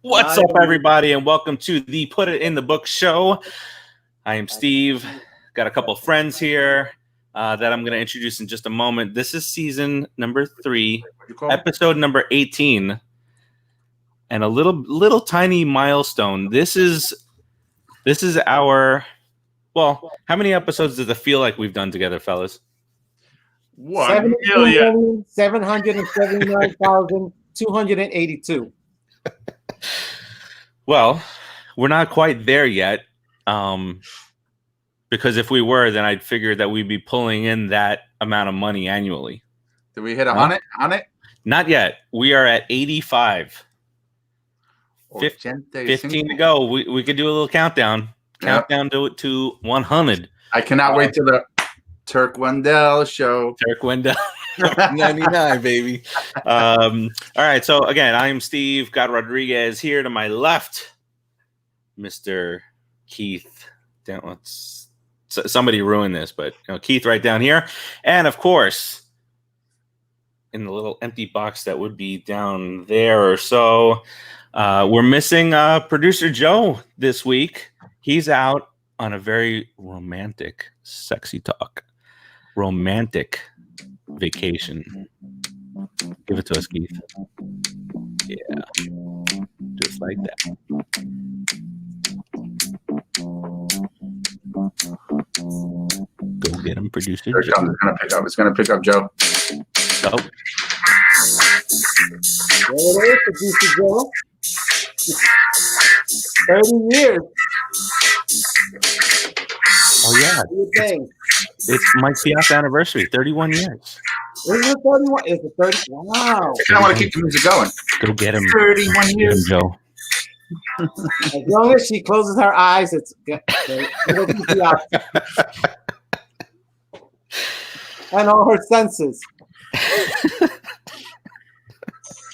What's up, everybody, and welcome to the Put It in the Book show. I am Steve. Got a couple of friends here that I'm going to introduce in just a moment. This is season number 3, episode number 18, and a little tiny milestone. This is our, well, how many episodes does it feel like we've done together, fellas? 1,779,282. Well, we're not quite there yet, because if we were, then I'd figure that we'd be pulling in that amount of money annually. Did we hit on it? Not yet. We are at 85. 15 to go. We could do a little countdown. Countdown to 100. I cannot wait till the Turk Wendell show. Turk Wendell. 99, baby. All right. So again, I'm Steve. Got Rodriguez here to my left. Mr. Keith. Somebody ruined this, but Keith right down here. And of course, in the little empty box that would be down there or so, we're missing producer Joe this week. He's out on a very romantic, sexy talk. Romantic vacation. Give it to us, Keith. Yeah. Just like that. Go get him, producer Joe. It's gonna pick up Joe. Oh. There it is, producer Joe. 30 years. Oh yeah. It's my fiancé anniversary, 31 years. Is it 31? Is it 30? Wow. I kind of want to keep the music going. Go get him. 31 years. Get him, Joe. As long as she closes her eyes, it's good. And all her senses.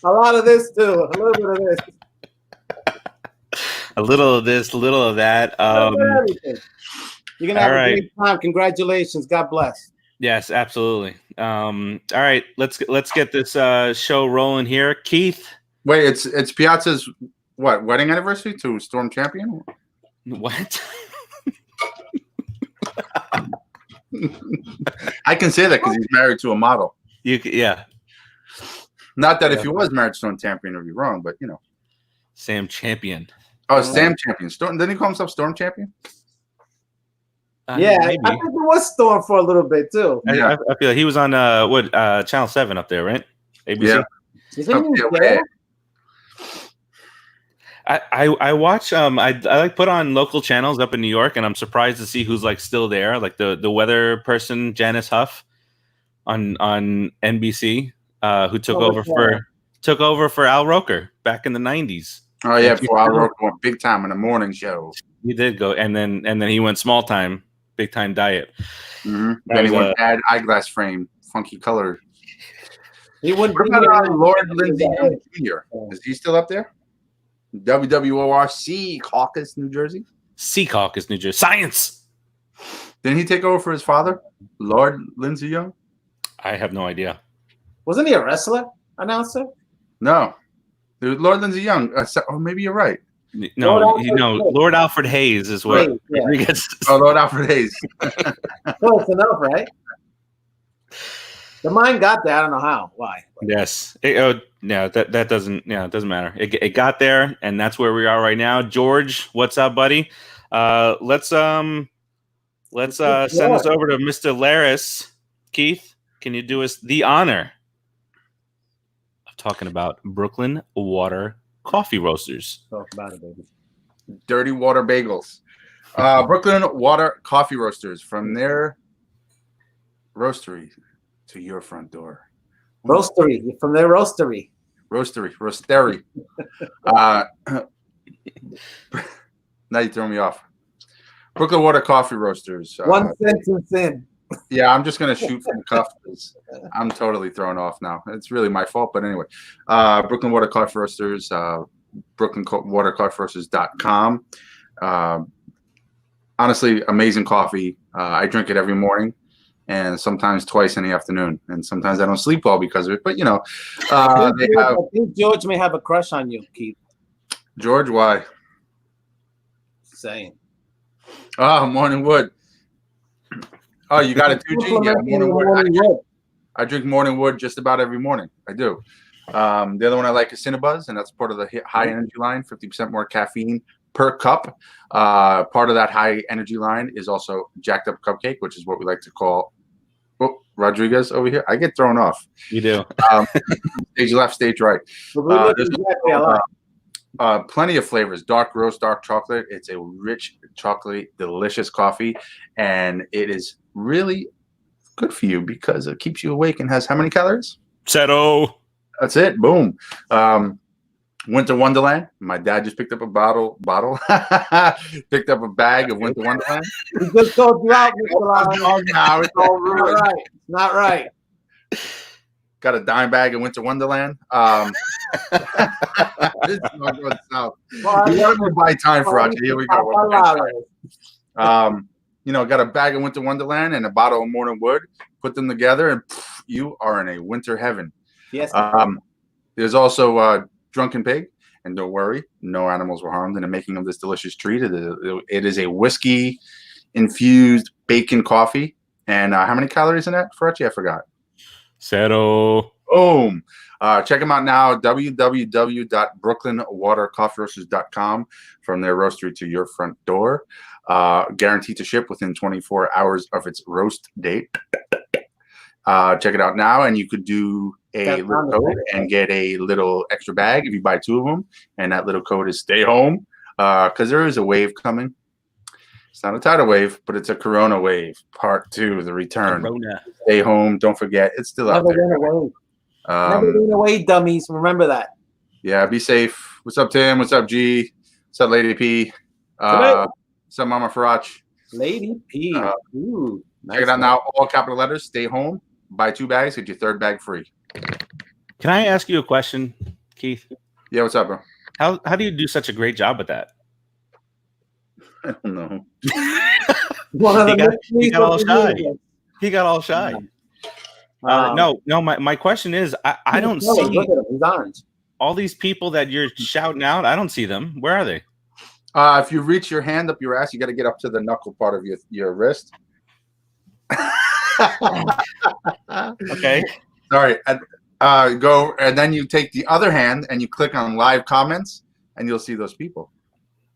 A lot of this too. A little bit of this. A little of this, a little of that. Everything. You're gonna have a great time. Congratulations. God bless. Yes, absolutely. All right, let's get this show rolling here. Keith. Wait, it's Piazza's wedding anniversary to Storm Champion? What? I can say that because he's married to a model. Yeah. Not that if he was married to Storm Champion, it would be wrong, but Sam Champion. Oh, Sam Champion. Storm. Didn't he call himself Storm Champion? Yeah, maybe. I think it was Storm for a little bit too. I feel like he was on Channel 7 up there, right? ABC. Yeah. I watch I like put on local channels up in New York, and I'm surprised to see who's like still there, like the weather person Janice Huff on NBC, who took over for Al Roker back in the 90s. Oh yeah, before Al Roker went big time in the morning show. He did go, and then he went small time, big time diet. Mm-hmm. Then he went bad eyeglass frame, funky color. He wouldn't. What about Lord Lindsey Young Jr.? Is he still up there? WWOR Caucus, New Jersey. Caucus, New Jersey. Science. Didn't he take over for his father, Lord Lindsey Young? I have no idea. Wasn't he a wrestler announcer? No. Lord Lindsey Young. Oh, maybe you're right. No, Lord Alfred Hayes is what Rodriguez. Oh, Lord Alfred Hayes. Close enough, right? The mind got there. I don't know how. Why? Yes. That doesn't. Yeah, it doesn't matter. It got there, and that's where we are right now. George, what's up, buddy? Let's send us over to Mr. Laris. Keith, can you do us the honor of talking about Brooklyn Water Coffee Roasters? Talk about it, baby. Dirty Water Bagels. Brooklyn Water Coffee Roasters, from their roastery to your front door. Roastery, from their roastery. Roastery. Now you throw me off. Brooklyn Water Coffee Roasters. One sentence in. Yeah, I'm just going to shoot from the cuff because I'm totally thrown off now. It's really my fault. But anyway, Brooklyn Water Coffee Roasters, BrooklynWaterCoffeeRoasters.com. Honestly, amazing coffee. I drink it every morning and sometimes twice in the afternoon. And sometimes I don't sleep well because of it. But, I think George may have a crush on you, Keith. George, why? Saying. Oh, Morning Wood. Oh, you got it too, G? Yeah, Morning Wood. I drink Morning Wood just about every morning. I do. The other one I like is Cinnabuzz, and that's part of the high energy line, 50% more caffeine per cup. Part of that high energy line is also Jacked Up Cupcake, which is what we like to call Rodriguez over here. I get thrown off. You do. Stage left, stage right. There's plenty of flavors. Dark roast, dark chocolate. It's a rich, chocolatey, delicious coffee, and it is really good for you because it keeps you awake and has how many calories? Settle. That's it. Boom. Winter Wonderland. My dad just picked up a bottle. Picked up a bag of Winter Wonderland. We just told you out, Mr. Lyon. Now it's all ruined. Not right. Not right. Got a dime bag of Winter Wonderland. This is not going south. Well, You wanted to buy time for Roger. Here we go. Got a bag of Winter Wonderland and a bottle of Morning Wood. Put them together, and you are in a winter heaven. Yes. There's also Drunken Pig, and don't worry, no animals were harmed in the making of this delicious treat. It is a whiskey infused bacon coffee. And how many calories in that, Ferrucci? I forgot. Settle. Boom. Check them out now, www.brooklynwatercoffeeroasters.com, from their roastery to your front door. Guaranteed to ship within 24 hours of its roast date. Check it out now, and you could do a little code and get a little extra bag if you buy 2 of them. And that little code is stay home, because there is a wave coming. It's not a tidal wave, but it's a Corona wave, part 2, the return. Corona. Stay home. Don't forget, it's still out there. Never went away, dummies. Remember that. Yeah, be safe. What's up, Tim? What's up, G? What's up, Lady P? What's up, Mama Farach? Lady P. Ooh, nice. Check it out now. All capital letters. Stay home. Buy 2 bags. Get your 3rd bag free. Can I ask you a question, Keith? Yeah, what's up, bro? How do you do such a great job with that? I don't know. He got all shy. He got all shy. No. My question is, I don't see Look at him. He's orange. all these people that you're shouting out. I don't see them. Where are they? If you reach your hand up your ass, you got to get up to the knuckle part of your wrist. Okay. Sorry. Go, and then you take the other hand and you click on live comments, and you'll see those people.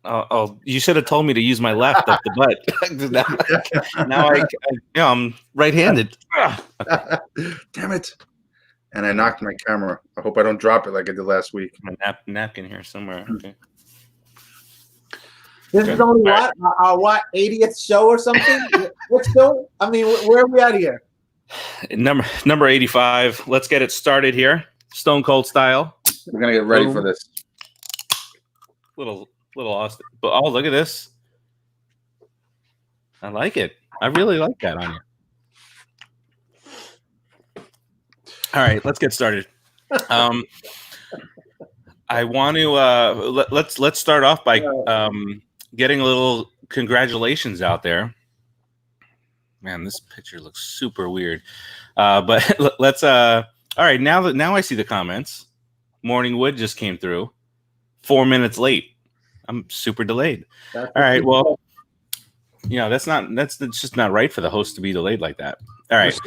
Oh, you should have told me to use my left up the butt. now I'm right-handed. Damn it! And I knocked my camera. I hope I don't drop it like I did last week. A napkin here somewhere. Okay. This is only our 80th show or something? What show? I mean, where are we at here? Number 85. Let's get it started here. Stone Cold style. We're gonna get ready for this. Little Austin. But oh, look at this. I like it. I really like that on you. All right, let's get started. I want to let's start off by getting a little congratulations out there. Man, this picture looks super weird. But let's all right, now I see the comments. Morning Wood just came through. 4 minutes late. I'm super delayed. All right, well, that's just not right for the host to be delayed like that. All right.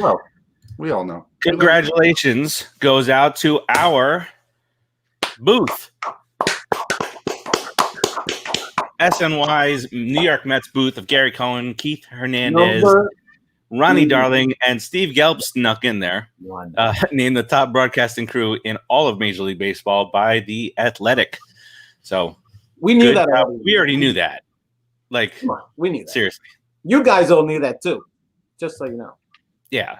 We all know. Congratulations goes out to our booth. SNY's New York Mets booth of Gary Cohen, Keith Hernandez, Ronnie Darling, and Steve Gelb snuck in there. Named the top broadcasting crew in all of Major League Baseball by The Athletic. So we knew that. We already knew that. Like, we knew that. Seriously. You guys all knew that too. Just so you know. Yeah.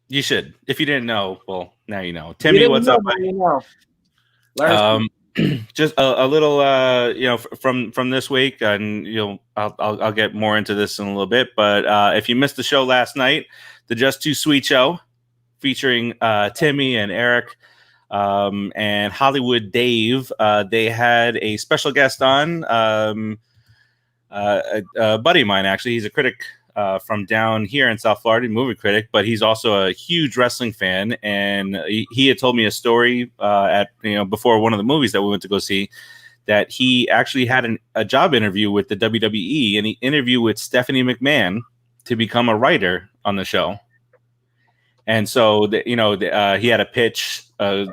You should. If you didn't know, well, now you know. Timmy, what's up, buddy? You know. Just a little from this week, and I'll get more into this in a little bit, but if you missed the show last night, the Just Too Sweet show featuring Timmy and Eric and Hollywood Dave, they had a special guest on, a buddy of mine, actually. He's a critic from down here in South Florida, movie critic, but he's also a huge wrestling fan. And he had told me a story before one of the movies that we went to go see, that he actually had a job interview with the WWE, and he interviewed with Stephanie McMahon to become a writer on the show. And so, he had a pitch, a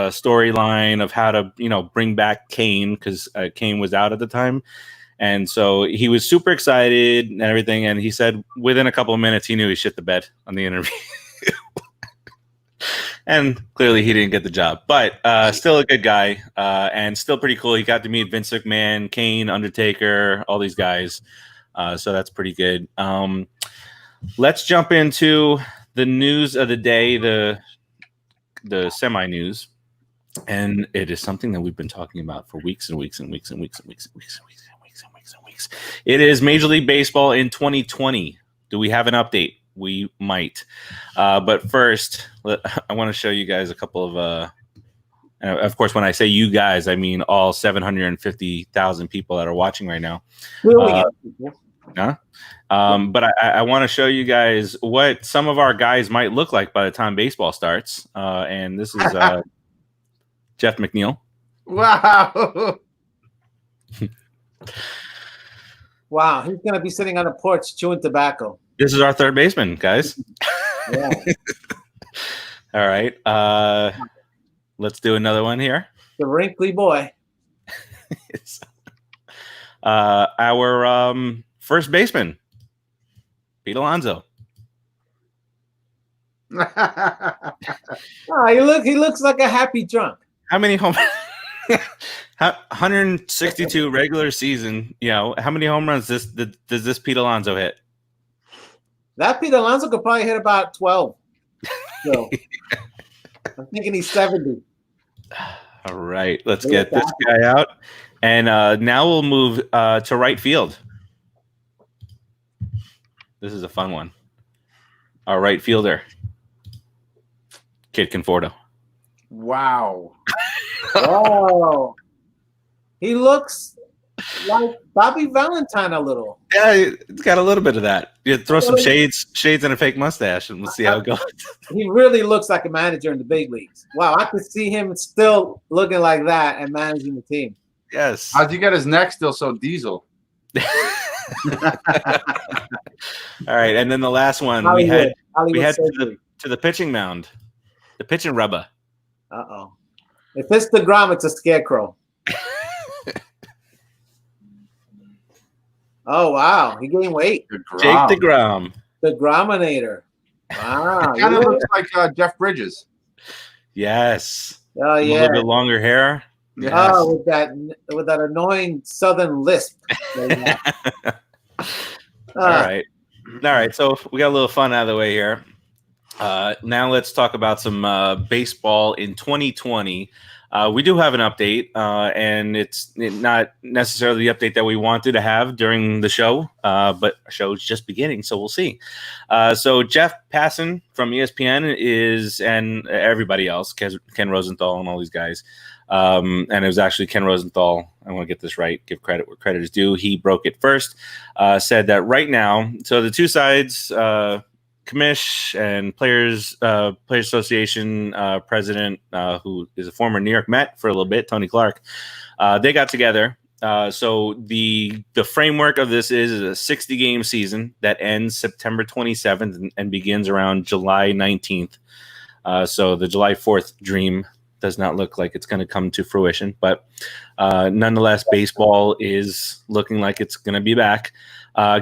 storyline of how to, bring back Kane, because Kane was out at the time. And so he was super excited and everything. And he said within a couple of minutes, he knew he shit the bed on the interview. And clearly he didn't get the job, but still a good guy and still pretty cool. He got to meet Vince McMahon, Kane, Undertaker, all these guys. So that's pretty good. Let's jump into the news of the day, the semi-news. And it is something that we've been talking about for weeks and weeks and weeks and weeks and weeks and weeks and weeks and weeks and weeks and weeks. It is Major League Baseball in 2020. Do we have an update? We might. But first, I want to show you guys a couple of course, when I say you guys, I mean all 750,000 people that are watching right now. But I want to show you guys what some of our guys might look like by the time baseball starts. And this is Jeff McNeil. Wow. Wow. He's going to be sitting on a porch chewing tobacco. This is our third baseman, guys. Yeah. All right. Let's do another one here. The wrinkly boy. Our first baseman, Pete Alonso. He looks like a happy drunk. How many home? 162 regular season. How many home runs does this Pete Alonso hit? That Pete Alonso could probably hit about 12. So I'm thinking he's 70. All right, let's get this guy out. And now we'll move to right field. This is a fun one. Our right fielder, Kid Conforto. Wow. Oh, he looks like Bobby Valentine a little. Yeah, it's got a little bit of that. You throw some shades and a fake mustache, and we'll see how it goes. He really looks like a manager in the big leagues. Wow, I could see him still looking like that and managing the team. Yes. How'd you get his neck still so diesel? All right, and then the last one we had to the pitching mound, the pitching rubber. Uh-oh. If it's DeGrom, it's a scarecrow. Oh, wow. He gained weight. Jake DeGrom. The Grominator. Wow. Kind of looks like Jeff Bridges. Yes. Oh, yeah. A little bit longer hair. Yes. Oh, with that annoying southern lisp. All right. So we got a little fun out of the way here. Now let's talk about some baseball in 2020. We do have an update, and it's not necessarily the update that we wanted to have during the show, but our show's just beginning, so we'll see. So Jeff Passan from ESPN and everybody else, Ken Rosenthal and all these guys, and it was actually Ken Rosenthal, I want to get this right, give credit where credit is due, he broke it first, said that right now, so the two sides, Commish and Players Association president, who is a former New York Met for a little bit, Tony Clark, they got together. So the framework of this is a 60-game season that ends September 27th and begins around July 19th. So the July 4th dream does not look like it's going to come to fruition, but nonetheless, baseball is looking like it's going to be back.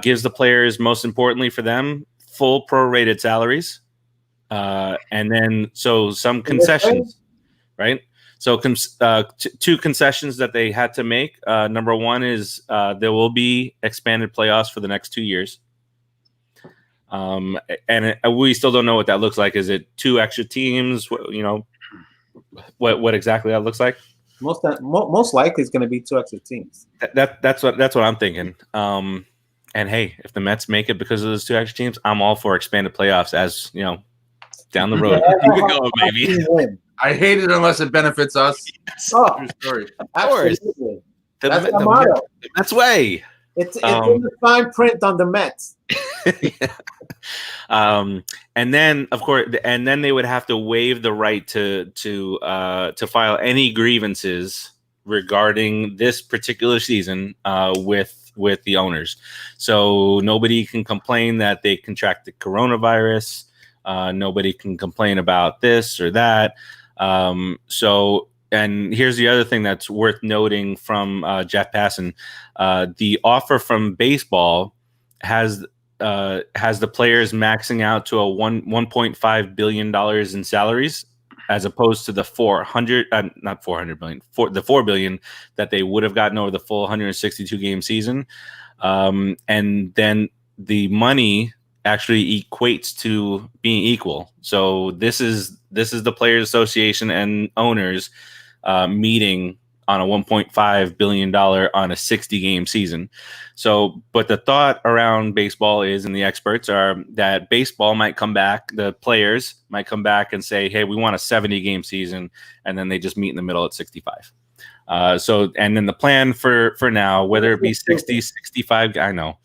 Gives the players, most importantly for them, full prorated salaries, and then some concessions, right? So two concessions that they had to make. Number one is there will be expanded playoffs for the next 2 years, and we still don't know what that looks like. Is it 2 extra teams? What exactly that looks like? Most likely, it's going to be 2 extra teams. That's what I'm thinking. And hey, if the Mets make it because of those 2 extra teams, I'm all for expanded playoffs. As down the road, keep it going, baby. I hate it unless it benefits us. Oh, true story. Absolutely. That's way. It's in the fine print on the Mets. And then, of course, they would have to waive the right to file any grievances regarding this particular season with the owners. So nobody can complain that they contracted coronavirus. Nobody can complain about this or that. And here's the other thing that's worth noting from Jeff Passan. The offer from baseball has the players maxing out to $1.5 billion in salaries, as opposed to the the $4 billion that they would have gotten over the full 162 game season. And then the money actually equates to being equal. So this is the Players Association and owners meeting on a $1.5 billion on a 60 game season. So, but the thought around baseball is, and the experts are, that baseball might come back, the players might come back and say, hey, we want a 70 game season. And then they just meet in the middle at 65. And then the plan for now, whether it be 60, 65, I know,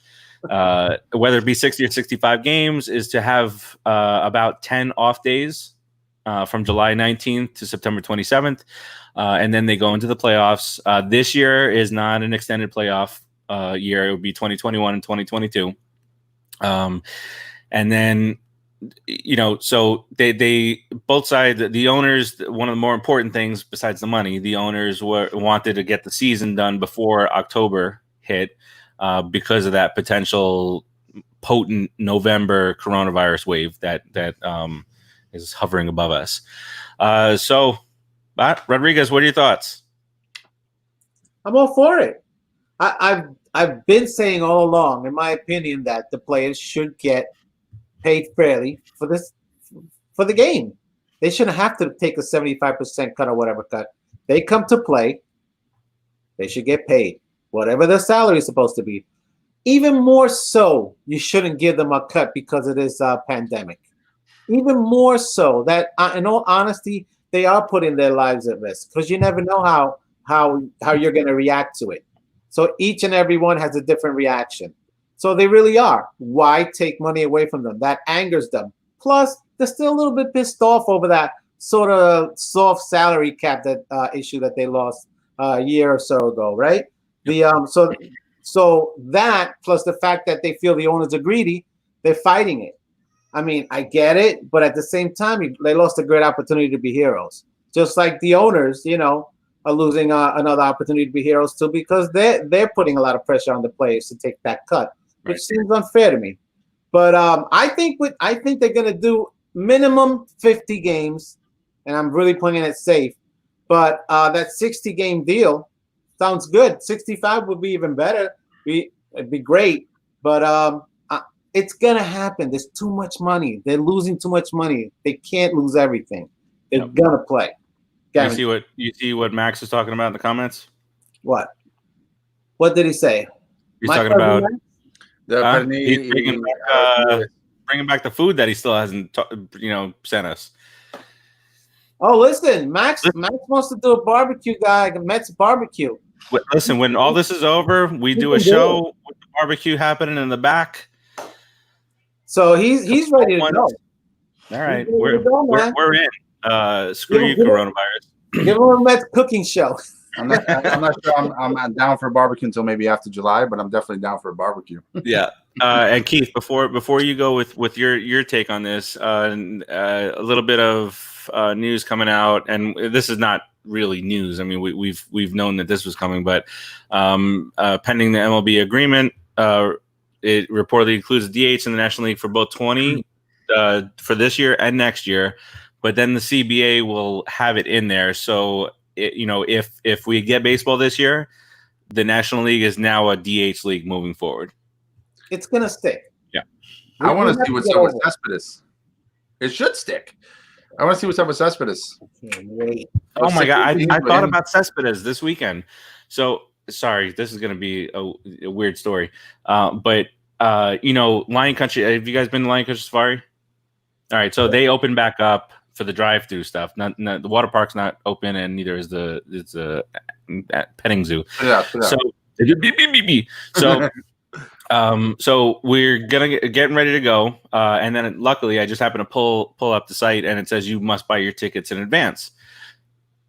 whether it be 60 or 65 games, is to have about 10 off days from July 19th to September 27th. And then they go into the playoffs. This year is not an extended playoff year. It would be 2021 and 2022. And then, so they both sides, the owners, one of the more important things besides the money, the owners wanted to get the season done before October hit because of that potential potent November coronavirus wave that is hovering above us. Rodriguez, what are your thoughts? I'm all for it. I've been saying all along, in my opinion, that the players should get paid fairly for the game. They shouldn't have to take a 75% cut or whatever cut. They come to play. They should get paid whatever their salary is supposed to be. Even more so, you shouldn't give them a cut because it is a pandemic. Even more so, that in all honesty, they are putting their lives at risk, because you never know how you're going to react to it. So each and every one has a different reaction. So they really are. Why take money away from them? That angers them. Plus, they're still a little bit pissed off over that sort of soft salary cap issue that they lost a year or so ago, right? So that, plus the fact that they feel the owners are greedy, they're fighting it. I mean, I get it, but at the same time, they lost a great opportunity to be heroes. Just like the owners, are losing another opportunity to be heroes too, because they're putting a lot of pressure on the players to take that cut, which seems unfair to me. But I think they're going to do minimum 50 games, and I'm really playing it safe. But that 60 game deal sounds good. 65 would be even better. It'd be great, but it's gonna happen. There's too much money. They're losing too much money. They can't lose everything. They're gonna play. You see what Max is talking about in the comments? What? What did he say? He's talking about he's bringing back the food that he still hasn't sent us. Oh, listen, Max wants to do a barbecue guy, Mets barbecue. Listen, when all this is over, we do a show with the barbecue happening in the back. So he's ready to go. All right, we're in. Screw you, coronavirus. Give him a Mets cooking show. I'm not sure I'm down for a barbecue until maybe after July, but I'm definitely down for a barbecue. Yeah. And Keith, before you go with your take on this, a little bit of news coming out, and this is not really news. I mean, we've known that this was coming, but pending the MLB agreement, it reportedly includes DH in the National League for both 20 for this year and next year, but then the CBA will have it in there. So if we get baseball this year, the National League is now a DH league moving forward. It's gonna stick. Yeah, I want to see what's up with Cespedes. It should stick. I want to see what's up with Cespedes. Wait. Oh my God, I thought about Cespedes this weekend. So sorry, this is going to be a weird story, but Lion Country. Have you guys been to Lion Country Safari? All right, so they open back up for the drive-through stuff. Not the water park's not open, and neither is the petting zoo. Yeah. So Beep, beep, beep, beep. So, so we're getting ready to go, and then luckily I just happened to pull up the site, and it says you must buy your tickets in advance.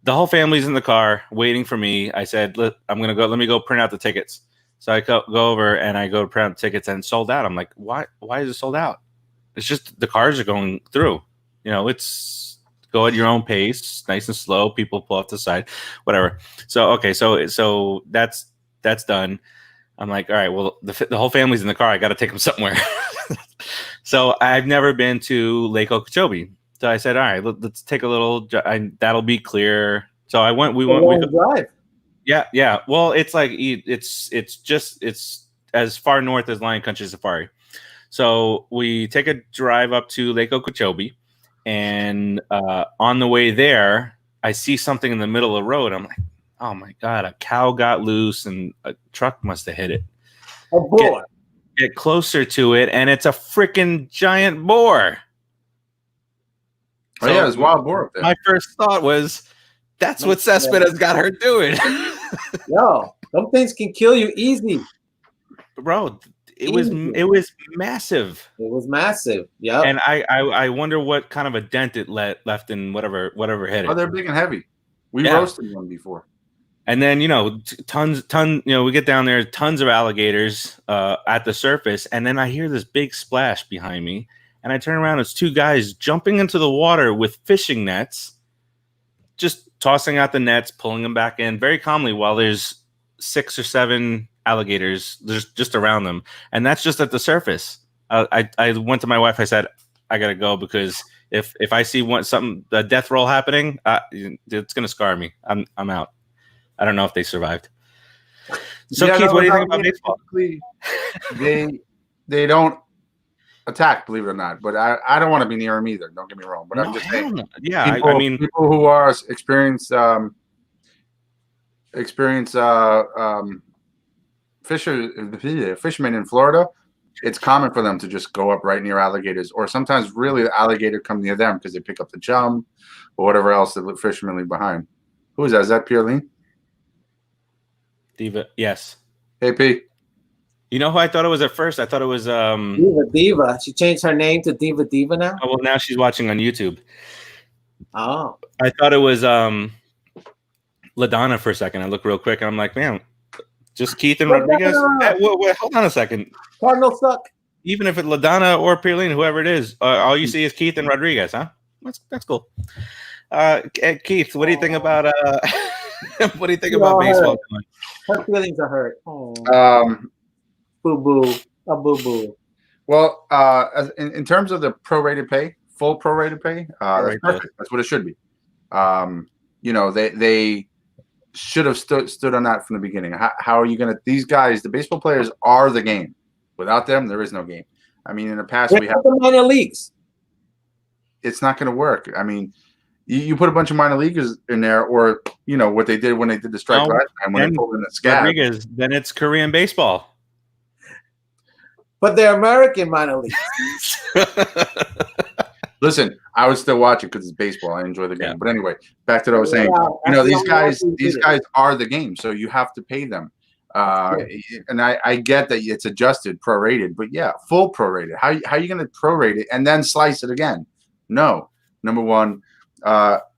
The whole family's in the car waiting for me. I said, I'm gonna go. Let me go print out the tickets. So I go over and I go to print out the tickets, and it's sold out. I'm like, why? Why is it sold out? It's just the cars are going through. You know, it's go at your own pace, nice and slow. People pull off the side, whatever. So okay, so that's done. I'm like, all right, well, the whole family's in the car. I got to take them somewhere. So I've never been to Lake Okeechobee. So I said, all right, let's take a little. That'll be clear. So I went. We drive. Yeah. Well, it's like it's as far north as Lion Country Safari. So we take a drive up to Lake Okeechobee, and on the way there, I see something in the middle of the road. I'm like, oh my God, a cow got loose and a truck must have hit it. A boar. Get closer to it, and it's a freaking giant boar. Oh, yeah, there's wild boar up there. My first thought was, that's what Cespedes got her doing. Yo, some things can kill you easy. Bro, it was massive. It was massive. Yeah. And I wonder what kind of a dent it left in whatever hit it. Oh, they're big and heavy. We roasted one before. And then, tons, we get down there, tons of alligators at the surface. And then I hear this big splash behind me. And I turn around, it's two guys jumping into the water with fishing nets, just tossing out the nets, pulling them back in very calmly while there's 6 or 7 alligators just around them. And that's just at the surface. I went to my wife. I said, I got to go because if I see a death roll happening, it's going to scar me. I'm out. I don't know if they survived. So, Keith, what do you think about baseball? They don't attack, believe it or not. But I don't want to be near them either. Don't get me wrong. But I'm just saying. Yeah, people who are experienced fishermen in Florida, it's common for them to just go up right near alligators, or sometimes really the alligator come near them because they pick up the chum or whatever else the fishermen leave behind. Who is that? Is that Pierline? Diva, yes. Hey, P. You know who I thought it was at first? I thought it was Diva. She changed her name to Diva now? Oh, well, now she's watching on YouTube. Oh. I thought it was LaDonna for a second. I looked real quick, and I'm like, man, just Keith and Rodriguez? Wait, hold on a second. Cardinals suck. Even if it's LaDonna or Pierline, whoever it is, all you see is Keith and Rodriguez, huh? That's cool. Keith, what do you think about what do you think about baseball? Her feelings are hurt. Oh. Boo boo. A boo boo. Well, in terms of the prorated pay, full prorated pay, that's perfect. That's what it should be. They should have stood on that from the beginning. How are you going to? These guys, the baseball players, are the game. Without them, there is no game. I mean, in the past, we have the minor leagues. It's not going to work. I mean, you put a bunch of minor leaguers in there, or what they did when they did the strike last time when they pulled in the scab. Rodriguez, then it's Korean baseball. But they're American minor leagues. Listen, I would still watch it because it's baseball. I enjoy the game. Yeah. But anyway, back to what I was saying. These guys are the game, so you have to pay them. And I get that it's adjusted, prorated, but yeah, full prorated. How are you going to prorate it and then slice it again? No. Number one.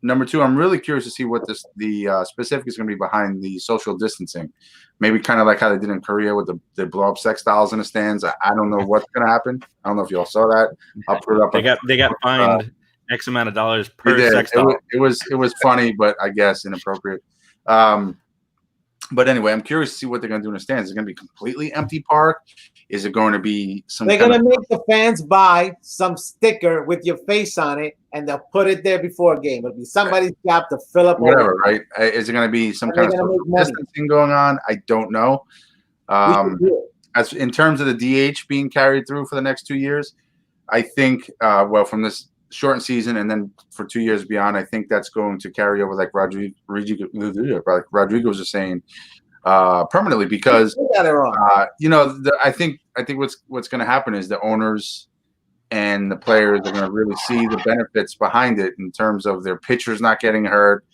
Number two, I'm really curious to see what the specific is going to be behind the social distancing. Maybe kind of like how they did in Korea with the blow up sex dolls in the stands. I don't know what's going to happen. I don't know if y'all saw that. I'll put it up. They got fined X amount of dollars per sex doll. It was funny, but I guess inappropriate. But anyway, I'm curious to see what they're going to do in the stands. Is it going to be completely empty park? Is it going to be some? They're going to make the fans buy some sticker with your face on it, and they'll put it there before a game. It'll be somebody's job to fill up. Whatever, right? Is it going to be some kind of social distancing going on? I don't know. As in terms of the DH being carried through for the next 2 years, I think from this shortened season and then for 2 years beyond, I think that's going to carry over, like Rodrigo was just saying, permanently, because I think what's going to happen is the owners and the players are going to really see the benefits behind it in terms of their pitchers not getting hurt,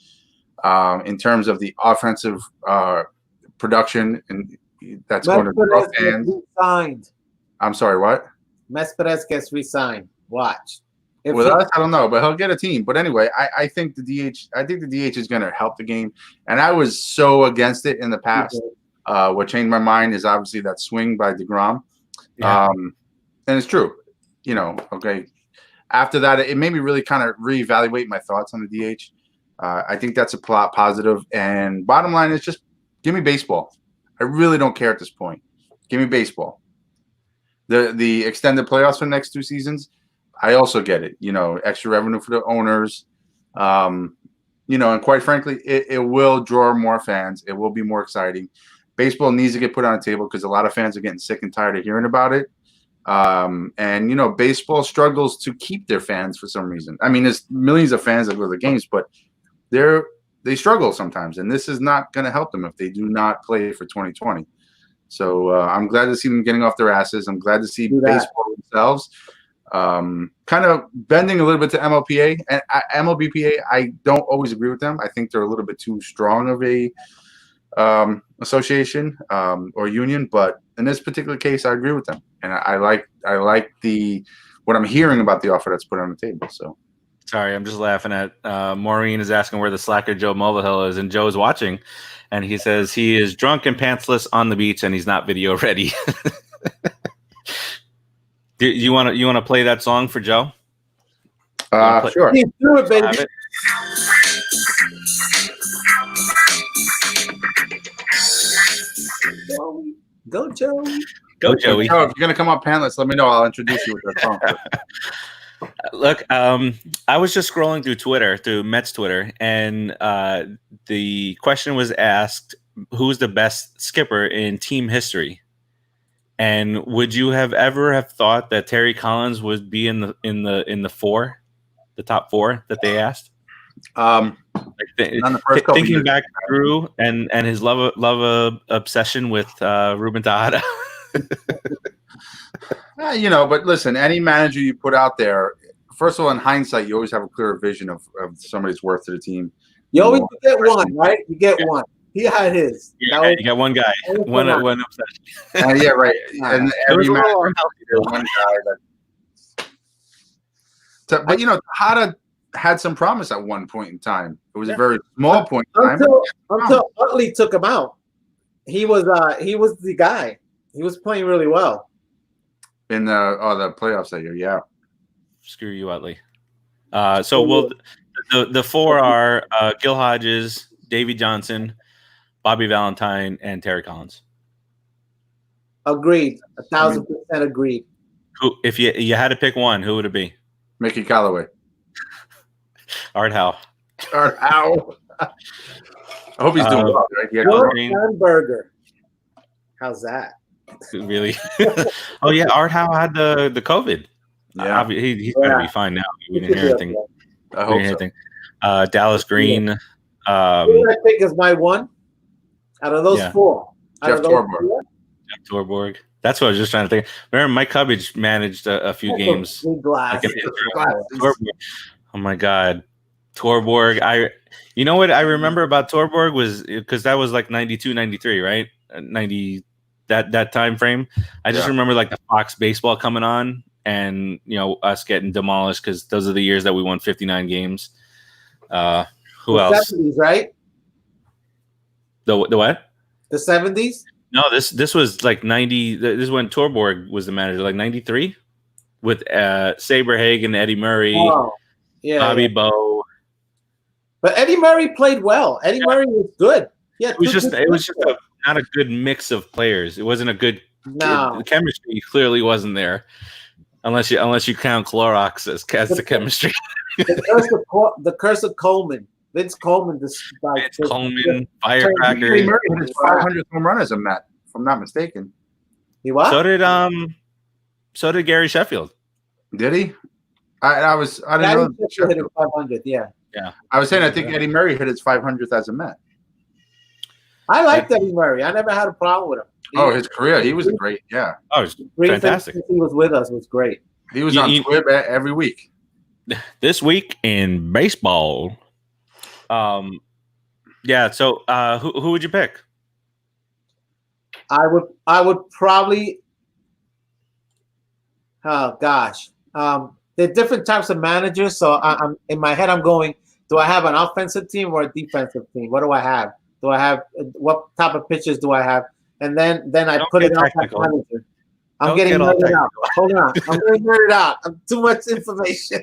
in terms of the offensive production, and that's going to draw fans. Signed. I'm sorry, what? Mesperez gets re-signed. Watch. With us, I don't know, but he'll get a team. But anyway, I think the DH. I think the DH is going to help the game, and I was so against it in the past. What changed my mind is obviously that swing by DeGrom, and it's true. Okay. After that, it made me really kind of reevaluate my thoughts on the DH. I think that's a plot positive. And bottom line is just give me baseball. I really don't care at this point. Give me baseball. The extended playoffs for the next 2 seasons. I also get it, extra revenue for the owners, and quite frankly, it will draw more fans. It will be more exciting. Baseball needs to get put on the table because a lot of fans are getting sick and tired of hearing about it. And baseball struggles to keep their fans for some reason. I mean, there's millions of fans that go to the games, but they struggle sometimes, and this is not going to help them if they do not play for 2020. So I'm glad to see them getting off their asses. I'm glad to see baseball themselves. Kind of bending a little bit to MLPA and MLBPA. I don't always agree with them. I think they're a little bit too strong of a association or union, but in this particular case, I agree with them, and I like what I'm hearing about the offer that's put on the table. So, sorry, I'm just laughing at Maureen is asking where the slacker Joe Mulvihill is, and Joe's watching, and he says he is drunk and pantsless on the beach, and he's not video ready. Do you want to play that song for Joe? Sure. Do it, baby. Go, Joey. Go, Joey. If you're gonna come up panelist, let me know. I'll introduce you with that song. Look, I was just scrolling through Mets Twitter, and the question was asked, "Who's the best skipper in team history?" And would you have ever thought that Terry Collins would be in the top four that they asked? Thinking back through and his love obsession with Ruben Tejada. But listen, any manager you put out there, first of all, in hindsight, you always have a clearer vision of somebody's worth to the team. You always get one, right? You get one. He had his. Yeah, you got one guy, one obsession. Yeah, right. And every manager, one guy that. But Tejada had some promise at one point in time. It was a very small point in time. Until Utley took him out. He was the guy. He was playing really well. In the playoffs that year, yeah. Screw you, Utley. The four are Gil Hodges, Davey Johnson, Bobby Valentine, and Terry Collins. Agreed. 1,000% agreed. Who, if you had to pick one, who would it be? Mickey Callaway. Art Howe. Art Howe. I hope he's doing well, right? Yeah, Burger. How's that? Really? Oh yeah, Art Howe had the COVID. Yeah, he's gonna be fine now. We didn't hear anything. I hope so. Dallas Green. Who I think is my one out of those four. Jeff Torborg. Jeff Torborg. That's what I was just trying to think. Remember, Mike Cubbage managed a few games. Oh my God, Torborg! You know what I remember about Torborg was because that was like 92, 93, right? 90 that time frame. I just remember like the Fox baseball coming on, and us getting demolished because those are the years that we won 59 games. Who else? 70s, right? The what? The 70s? No, this was like 90. This is when Torborg was the manager, like 93, with Saberhagen, Eddie Murray. Oh. Yeah, Bobby Bowe. But Eddie Murray played well. Eddie Murray was good. Yeah, it was just not a good mix of players. It wasn't a good. No, the chemistry clearly wasn't there, unless you count Clorox as the chemistry. the curse of Coleman. Vince Coleman. Coleman, firecracker. Eddie Murray hit his 500th home run as a Met, if I'm not mistaken. He what? So did Gary Sheffield. Did he? I didn't know. Hit his 500. Yeah. I was saying I think Eddie Murray hit his 500th as a Met. I liked Eddie Murray. I never had a problem with him. His career, he was great. Yeah. Oh, it was fantastic. He was with us. Was great. He was on Twitter every week. This week in baseball. Yeah. So, who would you pick? I would probably. Oh gosh, there are different types of managers. So I'm in my head. I'm going. Do I have an offensive team or a defensive team? What do I have? Do I have what type of pitchers do I have? And then I Don't put get it on that technical. manager. I'm Don't getting get all nerded out. Hold on, I'm getting nerded out. Too much information.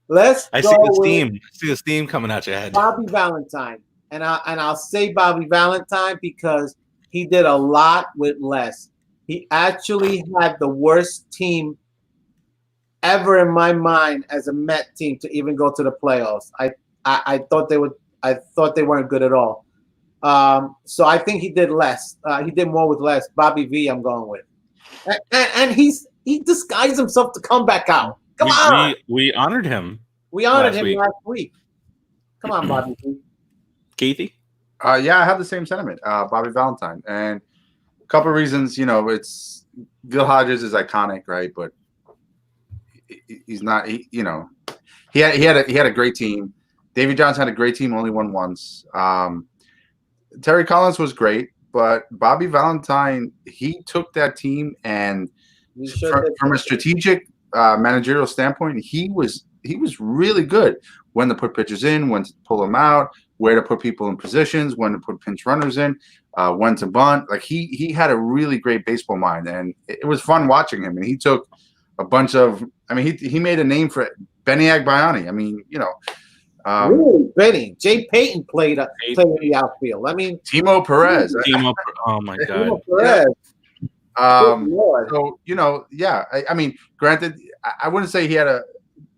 Let's I go see the with steam. I see the steam coming out your head. Bobby Valentine, and I'll say Bobby Valentine because he did a lot with less. He actually had the worst team ever in my mind as a Met team to even go to the playoffs. I thought they would. I thought they weren't good at all. So I think he did less. He did more with less. Bobby V, I'm going with, and he disguised himself to come back out. Come on, we honored him. we honored last him week. last week. Come on, Bobby V. Keithy? Yeah, I have the same sentiment. Bobby Valentine, and a couple of reasons. It's Gil Hodges is iconic, right? But he's not. He had a great team. Davy Johnson had a great team, only won once. Terry Collins was great, but Bobby Valentine, he took that team and from a strategic managerial standpoint, he was really good when to put pitchers in, when to pull them out, where to put people in positions, when to put pinch runners in, when to bunt. Like he had a really great baseball mind, and it was fun watching him. And he took a bunch of. I mean, he made a name for Benny Agbayani. I mean, Really, Benny. Jay Payton played in the outfield. I mean, Timo Perez. Oh my God. Timo Perez. So yeah. I mean, granted, I wouldn't say he had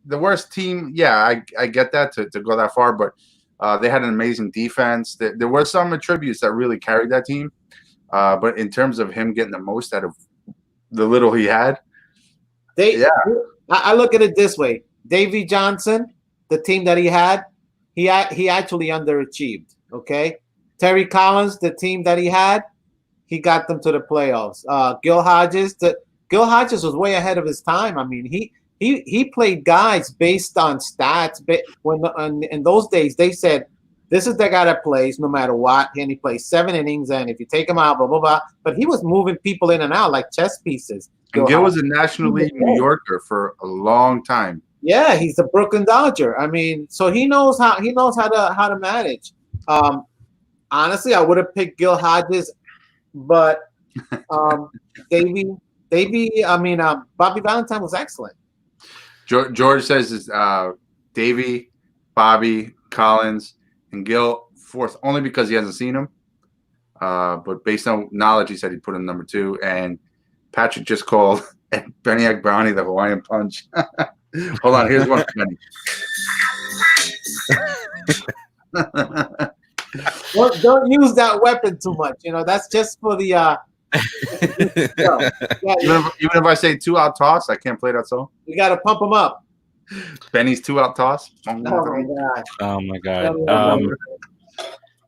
the worst team. Yeah, I get that to go that far, but they had an amazing defense. There were some attributes that really carried that team, but in terms of him getting the most out of the little he had, I look at it this way: Davy Johnson, the team that he actually underachieved. Okay, Terry Collins, the team that he had, he got them to the playoffs. Gil Hodges was way ahead of his time. I mean, he played guys based on stats. But in those days, they said this is the guy that plays no matter what, and he plays 7 innings. And if you take him out, blah blah blah. But he was moving people in and out like chess pieces. And Gil was a National League New Yorker for a long time. Yeah, he's a Brooklyn Dodger. I mean, so he knows how to manage. Honestly, I would have picked Gil Hodges, but Bobby Valentine was excellent. George says is Davey, Bobby, Collins, and Gil fourth only because he hasn't seen him. But based on knowledge, he said he'd put him number 2. And Patrick just called Benny Agbayani the Hawaiian Punch. Hold on, here's one for Benny. Don't use that weapon too much. That's just for the. Even if I say 2-out toss, I can't play that song. You got to pump them up. Benny's 2-out toss. Oh my God! Oh my God!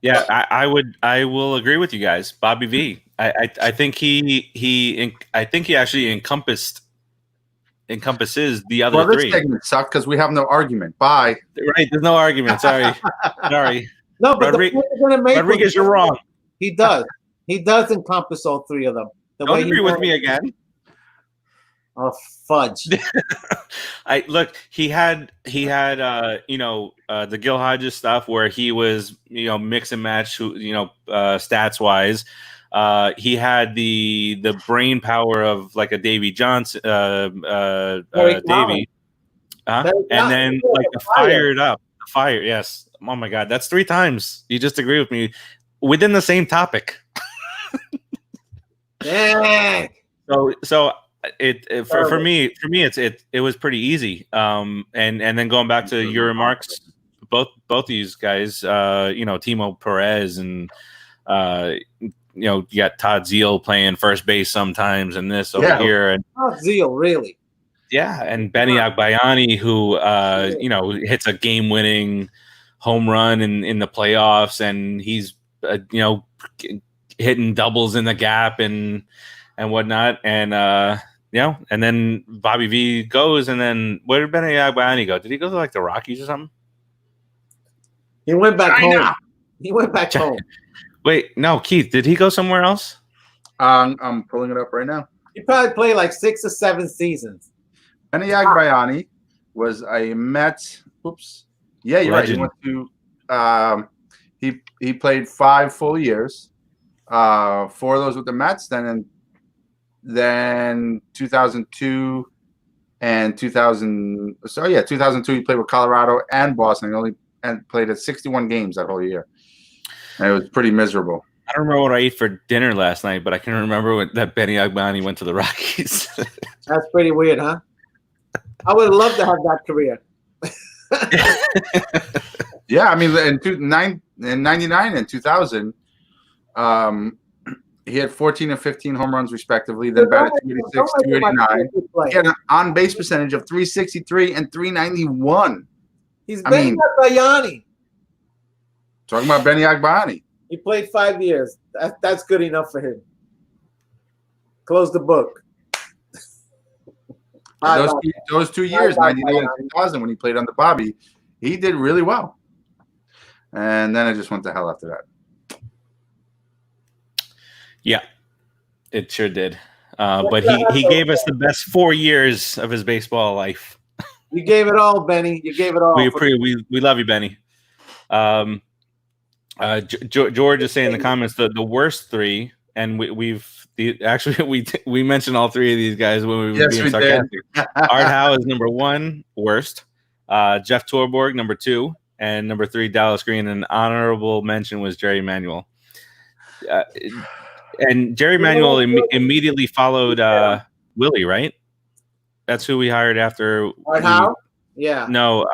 Yeah, I will agree with you guys. Bobby V. I think he actually encompasses the other this 3. segment sucked because we have no argument. Bye. Right, there's no argument. Sorry. No, but Rodriguez, you're wrong. He does. He does encompass all 3 of them. Don't agree with me again. Oh, fudge. He had the Gil Hodges stuff where he was mix and match stats wise. He had the brain power of like a Davy Johnson, Davy, and then like the fire. Yes. Oh my God, that's 3 times. You just agree with me within the same topic. Yeah. So for me it was pretty easy. And then going back to your remarks, both these guys, Timo Perez and you got Todd Zeal playing first base sometimes, and this over here, and Todd Zeal, really. Yeah, and Benny Agbayani, who hits a game-winning home run in the playoffs, and he's hitting doubles in the gap and whatnot, and and then Bobby V goes, and then where did Benny Agbayani go? Did he go to like the Rockies or something? He went back home. He went back home. Wait, no, Keith, did he go somewhere else? I'm pulling it up right now. He probably played like 6 or 7 seasons. Benny Agbayani was a Met. Oops. Yeah, you're Legend. right. He went to. He played 5 full years. 4 of those with the Mets. Then 2002 and 2000. So yeah, 2002 he played with Colorado and Boston. He only played at 61 games that whole year, and it was pretty miserable. I don't remember what I ate for dinner last night, but I can remember that Benny Agbani went to the Rockies. That's pretty weird, huh? I would love to have that career. Yeah, I mean, in 99 and 2000, he had 14 and 15 home runs respectively. Then batted 286, 289. He had an on-base percentage of 363 and 391. He's Benny Agbayani. Talking about Benny Agbani. He played 5 years. That's good enough for him. Close the book. Those 2 years, 99 and 2000, when he played under Bobby, he did really well. And then it just went to hell after that. Yeah, it sure did. But he gave us the best 4 years of his baseball life. You gave it all, Benny. You gave it all. We love you, Benny. George is saying in the comments the worst 3, and we mentioned all 3 of these guys when we were being sarcastic. Art Howe is number 1 worst. Jeff Torborg number 2, and number 3 Dallas Green. An honorable mention was Jerry Manuel. And Jerry Manuel immediately followed Willie, right? That's who we hired after. Art Howe? Yeah. No,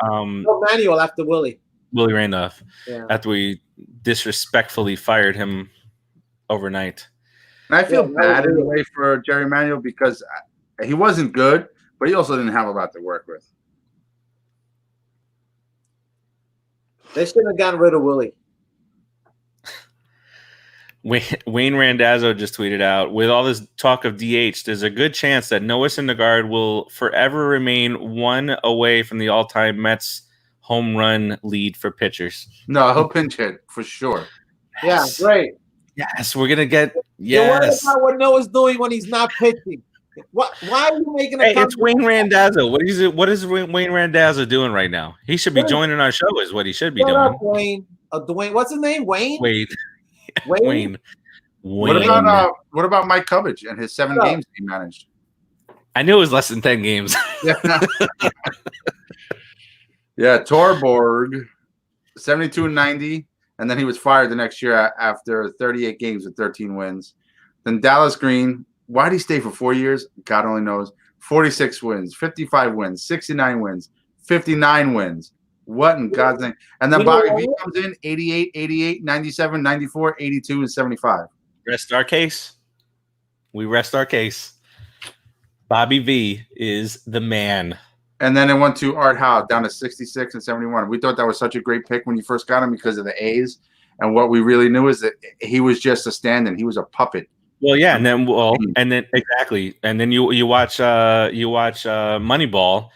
Manuel after Willie. Willie Randolph. Yeah. After we disrespectfully fired him overnight. And I feel bad in a way for Jerry Manuel because he wasn't good, but he also didn't have a lot to work with. They shouldn't have gotten rid of Willie. Wayne Randazzo just tweeted out, with all this talk of DH, there's a good chance that Noah Syndergaard will forever remain 1 away from the all-time Mets home run lead for pitchers. No, he'll pinch hit for sure. Yes. Yeah, great. Yes, we're gonna get. Yes. What about what Noah's doing when he's not pitching? Why are you making a? Hey, it's Wayne Randazzo. What is Wayne Randazzo doing right now? He should be joining our show. Is what he should be doing. Up, Wayne. Dwayne. What's his name? Wayne. Wayne. What about Mike Cubbage and his 7 games he managed? I knew it was less than 10 games. Yeah, Torborg, 72 and 90, and then he was fired the next year after 38 games with 13 wins. Then Dallas Green, why did he stay for 4 years? God only knows. 46 wins, 55 wins, 69 wins, 59 wins. What in God's name? And then Bobby V comes in 88, 88, 97, 94, 82, and 75. Rest our case. We rest our case. Bobby V is the man. And then it went to Art Howe down to 66 and 71. We thought that was such a great pick when you first got him because of the A's. And what we really knew is that he was just a stand-in. He was a puppet. Well, yeah, and then exactly, and then you watch Moneyball,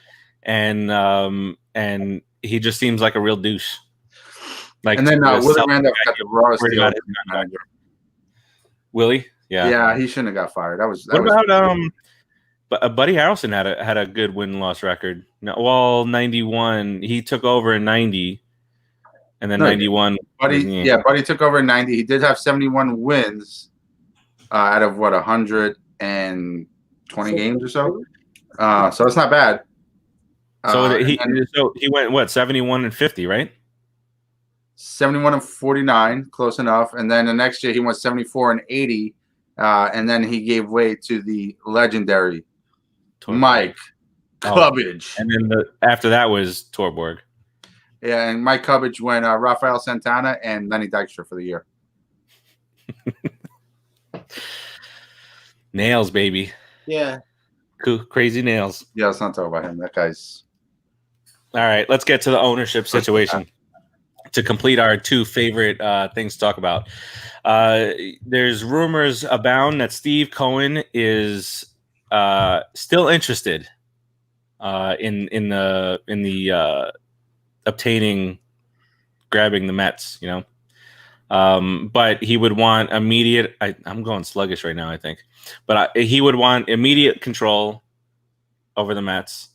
and he just seems like a real douche. Like, and then Willie Randolph got the rawest deal. Willie, yeah, he shouldn't have got fired. What about Buddy Harrelson had a good win-loss record. Well, 91, he took over in 90, and then 91. Buddy took over in 90. He did have 71 wins out of 120 games or so. So it's not bad. So he went what, 71 and 50, right? 71 and 49, close enough. And then the next year he went 74 and 80, and then he gave way to the legendary Mike Cubbage. And then after that was Torborg. Yeah, and Mike Cubbage went Rafael Santana and Lenny Dykstra for the year. Nails, baby. Yeah. Cool, crazy nails. Yeah, let's not talk about him. That guy's. All right, let's get to the ownership situation to complete our 2 favorite things to talk about. There's rumors abound that Steve Cohen is still interested in the grabbing the Mets. But he would want immediate. I'm going sluggish right now, I think, but he would want immediate control over the Mets,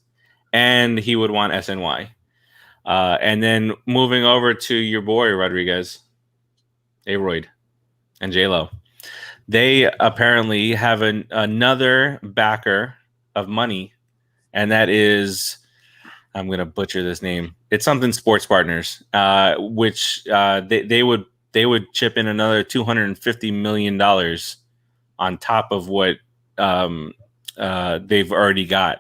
and he would want SNY. And then moving over to your boy Rodriguez, Aroyd, and J-Lo. They apparently have another backer of money, and that is, I'm going to butcher this name. It's something Sports Partners, which they would chip in another $250 million on top of what they've already got.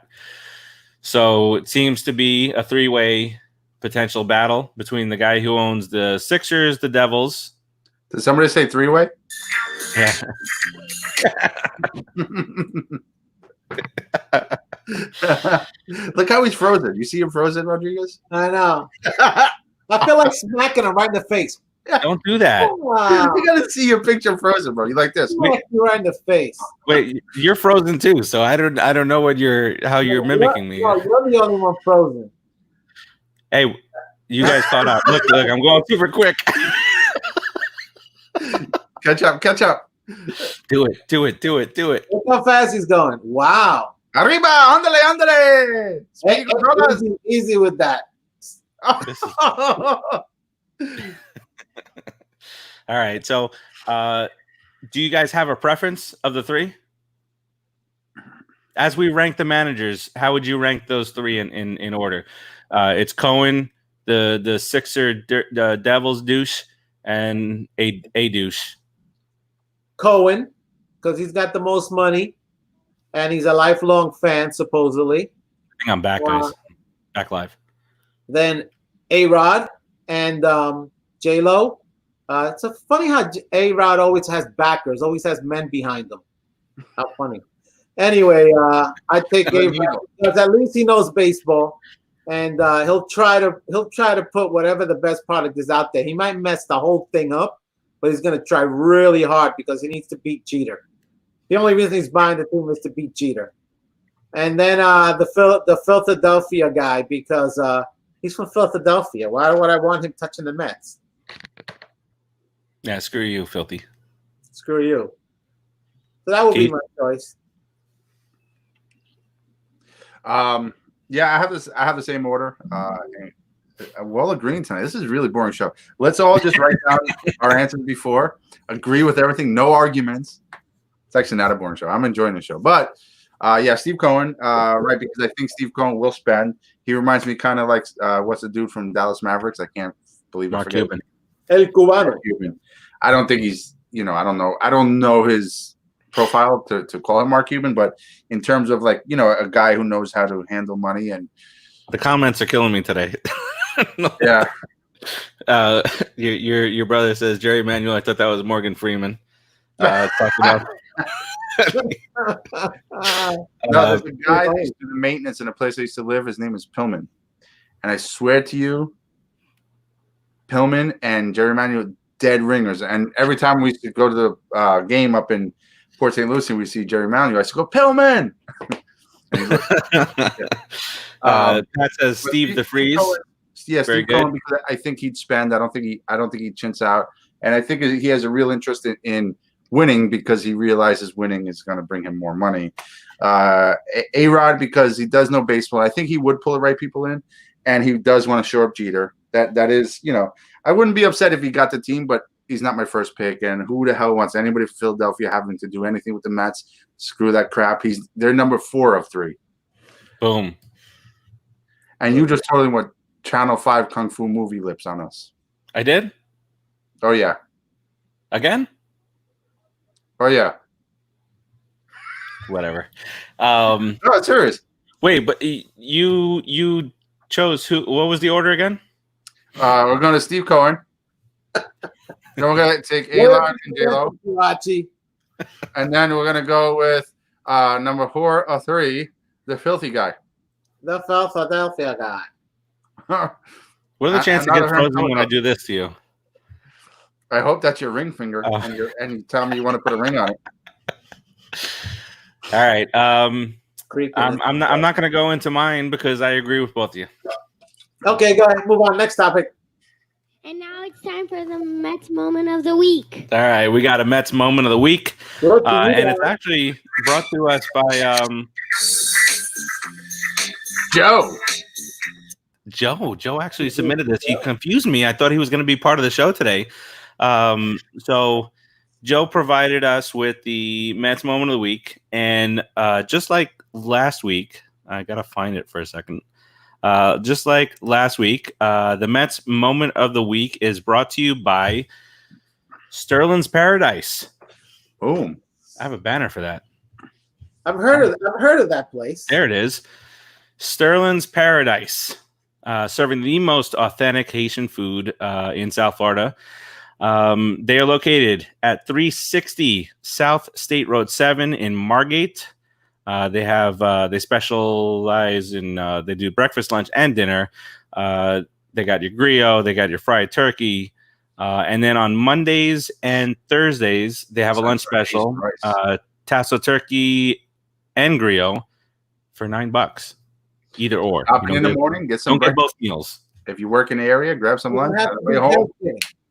So it seems to be a three-way potential battle between the guy who owns the Sixers, the Devils. Did somebody say three-way? Yeah. Look how he's frozen. You see him frozen, Rodriguez? I know. I feel like smacking him right in the face. Don't do that. You gotta see your picture frozen, bro. You like this? Smack you right in the face. Wait, you're frozen too, so I don't know what how you're mimicking me. No, you're the only one frozen. Hey, you guys caught up. Look, I'm going super quick. Catch up. Do it. Look how fast he's going. Wow. Arriba, ándale. Hey, easy with that. All right. So, do you guys have a preference of the three? As we rank the managers, how would you rank those three in order? It's Cohen, the Sixer, the Devils douche, and a douche. Cohen, because he's got the most money, and he's a lifelong fan, supposedly. I think I'm back, guys. Back live. Then A-Rod and J-Lo. It's a funny how A-Rod always has backers, always has men behind them. How funny. Anyway, I take A-Rod because at least he knows baseball, and he'll try to put whatever the best product is out there. He might mess the whole thing up, but he's going to try really hard because he needs to beat Jeter. The only reason he's buying the team is to beat Jeter. And then the Philadelphia guy, because he's from Philadelphia. Why would I want him touching the Mets? Yeah, screw you, filthy. Screw you. So that would be my choice. Yeah, I have the same order. Well agreeing tonight. This is a really boring show. Let's all just write down our answers before, agree with everything, no arguments. It's actually not a boring show. I'm enjoying the show. But yeah, Steve Cohen, right, because I think Steve Cohen will spend. He reminds me kind of like what's the dude from Dallas Mavericks? I can't believe I Mark forget. Cuban. El Cubano. Cuban. I don't think he's, I don't know his profile to call him Mark Cuban, but in terms of like, a guy who knows how to handle money and the comments are killing me today. Yeah. Your brother says Jerry Manuel. I thought that was Morgan Freeman. Talking about no, there's a guy that used to do the maintenance in a place I used to live. His name is Pillman, and I swear to you, Pillman and Jerry Manuel dead ringers. And every time we used to go to the game up in Port St. Lucie, we see Jerry Manuel. I used to go Pillman. That says Steve the Freeze. Yeah, Steve Cohen, because I think he'd spend. I don't think he'd chintz out, and I think he has a real interest in winning because he realizes winning is going to bring him more money. A-Rod, because he does know baseball. I think he would pull the right people in, and he does want to show up Jeter. That is, I wouldn't be upset if he got the team, but he's not my first pick. And who the hell wants anybody from Philadelphia having to do anything with the Mets? Screw that crap. They're number 4 of 3. Boom. And you just totally went Channel 5 Kung Fu movie lips on us. I did? Oh, yeah. Again? Oh, yeah. Whatever. No, it's serious. Wait, but you chose who? What was the order again? We're going to Steve Cohen. Then we're going to take A-Rod and J-Lo. And then we're going to go with number 4 of 3, the filthy guy. The Philadelphia guy. What are the chances to get frozen when I do this to you? I hope that's your ring finger, and you tell me you want to put a ring on it. All right. I'm not going to go into mine because I agree with both of you. Okay, go ahead. Move on. Next topic. And now it's time for the Mets moment of the week. All right, we got a Mets moment of the week, and it's actually brought to us by Joe. Joe actually submitted this. He confused me. I thought he was going to be part of the show today. So Joe provided us with the Mets moment of the week, and just like last week, I gotta find it for a second. Just like last week, the Mets moment of the week is brought to you by Sterling's Paradise. Boom. I have a banner for that. I've heard of that place. There it is. Sterling's Paradise, serving the most authentic Haitian food in South Florida. They are located at 360 South State Road 7 in Margate. They specialize in they do breakfast, lunch, and dinner. They got your griot, they got your fried turkey, and then on Mondays and Thursdays they have a lunch special, tasso turkey and griot for $9. Either or. Stop in the morning, get some. Don't get both meals. If you work in the area, grab some lunch on the way home.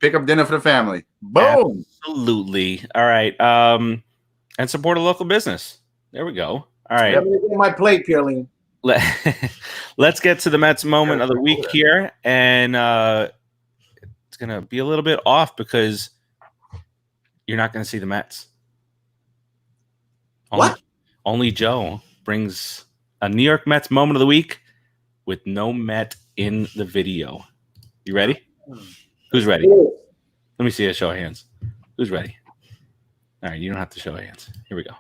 Pick up dinner for the family. Boom. Absolutely. All right. And support a local business. There we go. All right. My plate, Pierline. Let's get to the Mets moment of the week here. And it's going to be a little bit off because you're not going to see the Mets. Only Joe brings a New York Mets moment of the week with no Met in the video. You ready? Who's ready? Let me see a show of hands. Who's ready? All right, you don't have to show hands. Here we go.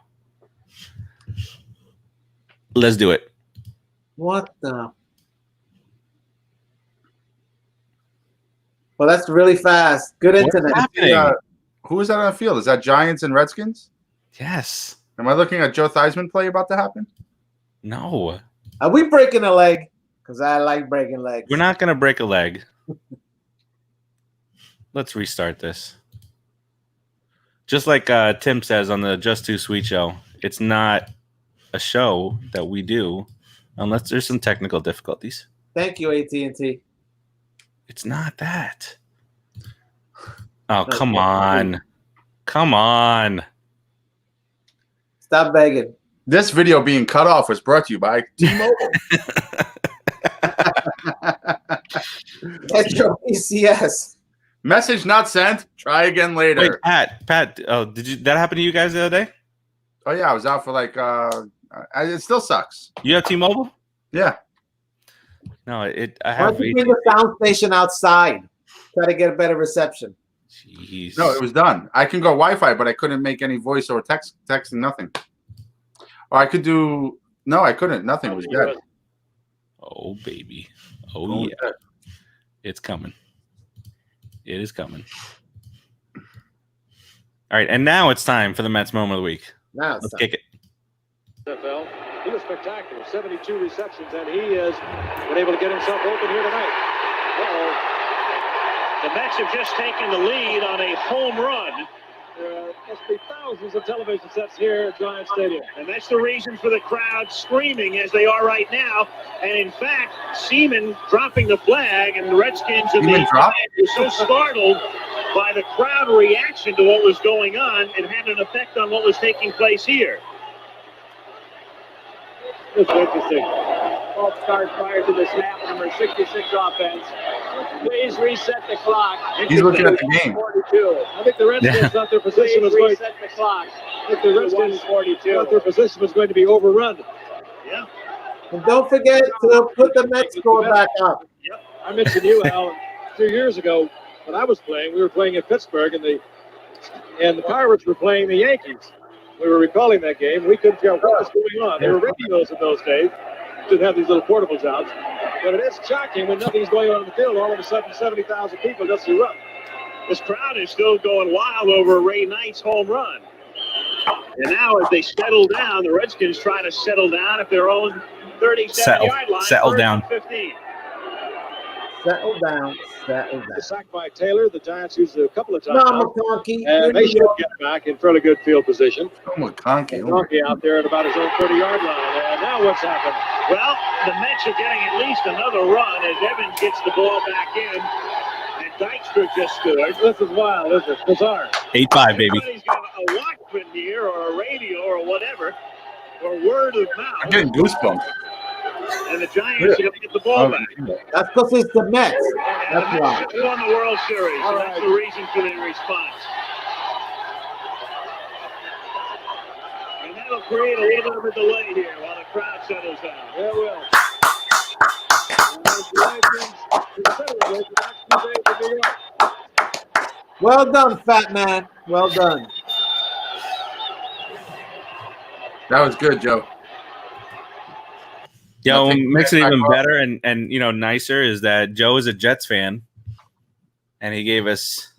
Let's do it. What the? Well, that's really fast. Good internet. Who is that on the field? Is that Giants and Redskins? Yes. Am I looking at Joe Theismann play about to happen? No. Are we breaking a leg? Because I like breaking legs. We're not going to break a leg. Let's restart this. Just like Tim says on the Just Too Sweet show, it's not a show that we do unless there's some technical difficulties. Thank you, AT&T. It's not that. Oh, come on. Come on. Stop begging. This video being cut off was brought to you by T-Mobile. Get your PCS. Message not sent. Try again later. Wait, Pat. Oh, that happen to you guys the other day? Oh yeah, I was out for like. It still sucks. You have T-Mobile? Yeah. No, I Why have. don't you bring the sound station outside? Try to get a better reception. Jeez. No, it was done. I can go Wi-Fi, but I couldn't make any voice or texting, nothing. Or I could do. No, I couldn't. Nothing was dead. Oh baby. Oh yeah. It's coming. It is coming. All right, and now it's time for the Mets moment of the week. Now Let's kick it. NFL. He was spectacular. 72 receptions, and he has been able to get himself open here tonight. The Mets have just taken the lead on a home run. There must be thousands of television sets here at Giant Stadium. And that's the reason for the crowd screaming as they are right now. And in fact, Seaman dropping the flag, and the Redskins and the were so startled by the crowd reaction to what was going on and had an effect on what was taking place here. It's interesting. False start prior to the snap, number 66 offense. Please reset the clock. He's looking at the game. 42. I think the Redskins thought their position was going to reset the clock. I think the Redskins thought their position was going to be overrun. Yeah. And don't forget to put the Mets score back up. Yep. I mentioned you, Al, 2 years ago when I was playing. We were playing in Pittsburgh, and the Pirates were playing the Yankees. We were recalling that game. We couldn't tell what was going on. There were radios in those days. Didn't have these little portables out. But it is shocking when nothing's going on in the field. All of a sudden, 70,000 people just erupt. This crowd is still going wild over Ray Knight's home run. And now as they settle down, the Redskins try to settle down at their own 37-yard line. Settle down. 15. Settle down. Settle down. Sacked by Taylor. The Giants used it a couple of times. No, McConkey. And they should get back in front of good field position. Oh, McConkey. McConkey out there at about his own 30-yard line. And now what's happened? Well, the Mets are getting at least another run as Evans gets the ball back in. And Dykstra just scored. This is wild, isn't it? Bizarre. 8-5, baby. Everybody's got a Walkman here or a radio or whatever, or word of I'm mouth, getting goosebumps. and the Giants are going to get the ball back. That's because it's the Mets. And That's the why. Mets won the World Series, so that's the reason for the response. And that'll create a little bit of a delay here while the crowd settles down. Yeah, it will. Well done, fat man. Well done. That was good, Joe. Yo, Nothing makes it back even off. better and nicer is that Joe is a Jets fan, and he gave us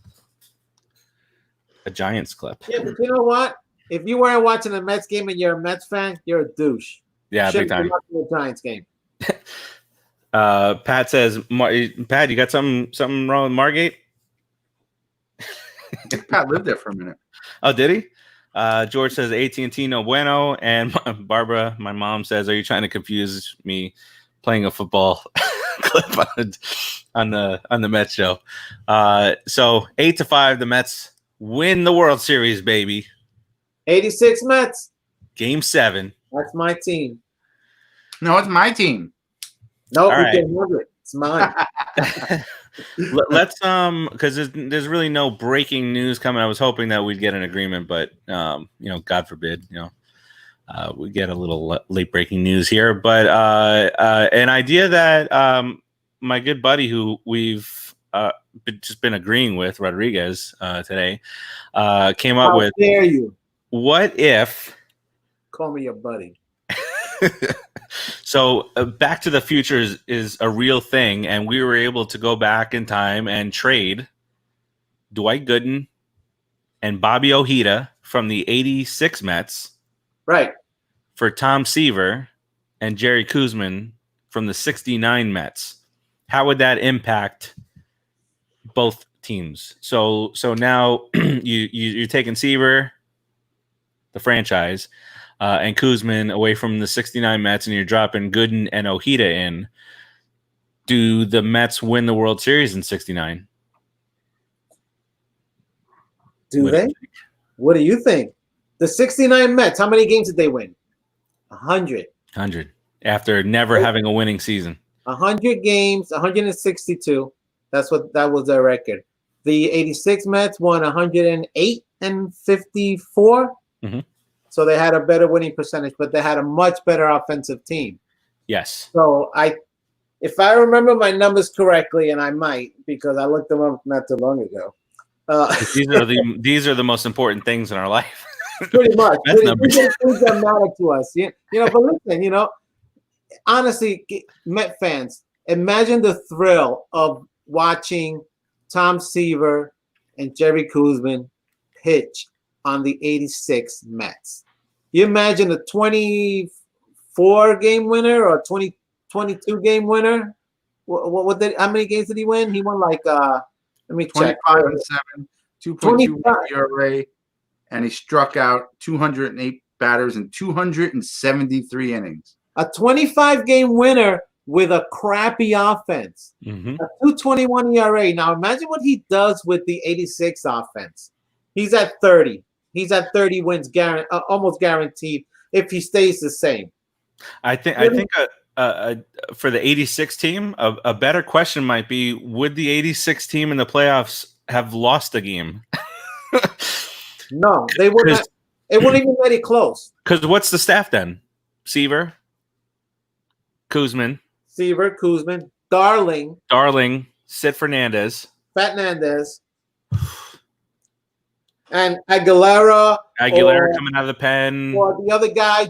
a Giants clip. Yeah, but you know what? If you weren't watching a Mets game and you're a Mets fan, you're a douche. Yeah, big Shouldn't be time. watching a Giants game. Pat says, Pat, you got something wrong with Margate? Pat lived there for a minute. Oh, did he? George says AT&T no bueno, and Barbara, my mom, says, "Are you trying to confuse me playing a football clip on the Mets show?" So 8-5, the Mets win the World Series, baby. 86 Mets. Game 7. That's my team. No, it's my team. No, All we right. can have it. It's mine. Let's because there's really no breaking news coming. I was hoping that we'd get an agreement, but God forbid, we get a little late breaking news here. But an idea that my good buddy who we've just been agreeing with, Rodriguez, today, came up How with. dare you What if? call me your buddy? So Back to the Future is a real thing, and we were able to go back in time and trade Dwight Gooden and Bobby Ojeda from the 86 Mets Right. for Tom Seaver and Jerry Koosman from the 69 Mets. How would that impact both teams? So now you're taking Seaver, the franchise, and Koosman away from the 69 Mets, and you're dropping Gooden and Ojeda in. Do the Mets win the World Series in 69? Do they? What do you think? The 69 Mets, how many games did they win? 100. 100. After never having a winning season. 100 games, 162. That was their record. The 86 Mets won 108 and 54. Mm-hmm. So they had a better winning percentage, but they had a much better offensive team. Yes. So if I remember my numbers correctly, and I might because I looked them up not too long ago. These are the most important things in our life. Pretty much. That's These numbers. are things that matter to us. But listen, honestly, Met fans, imagine the thrill of watching Tom Seaver and Jerry Koosman pitch on the 86 Mets. You imagine a 24 game winner or 22 game winner. How many games did he win? He won let me check. 25-7, 2.2 ERA, and he struck out 208 batters in 273 innings. A 25 game winner with a crappy offense. Mm-hmm. A 2.21 ERA. Now imagine what he does with the 86 offense. He's at 30. He's at 30 wins, almost guaranteed if he stays the same. I think for the 86 team, a better question might be: would the 86 team in the playoffs have lost a game? No, they would not. It wouldn't even let it close. Because what's the staff then? Seaver, Koosman, Darling, Sid Fernandez, Fernandez, and Aguilera coming out of the pen. Or the other guy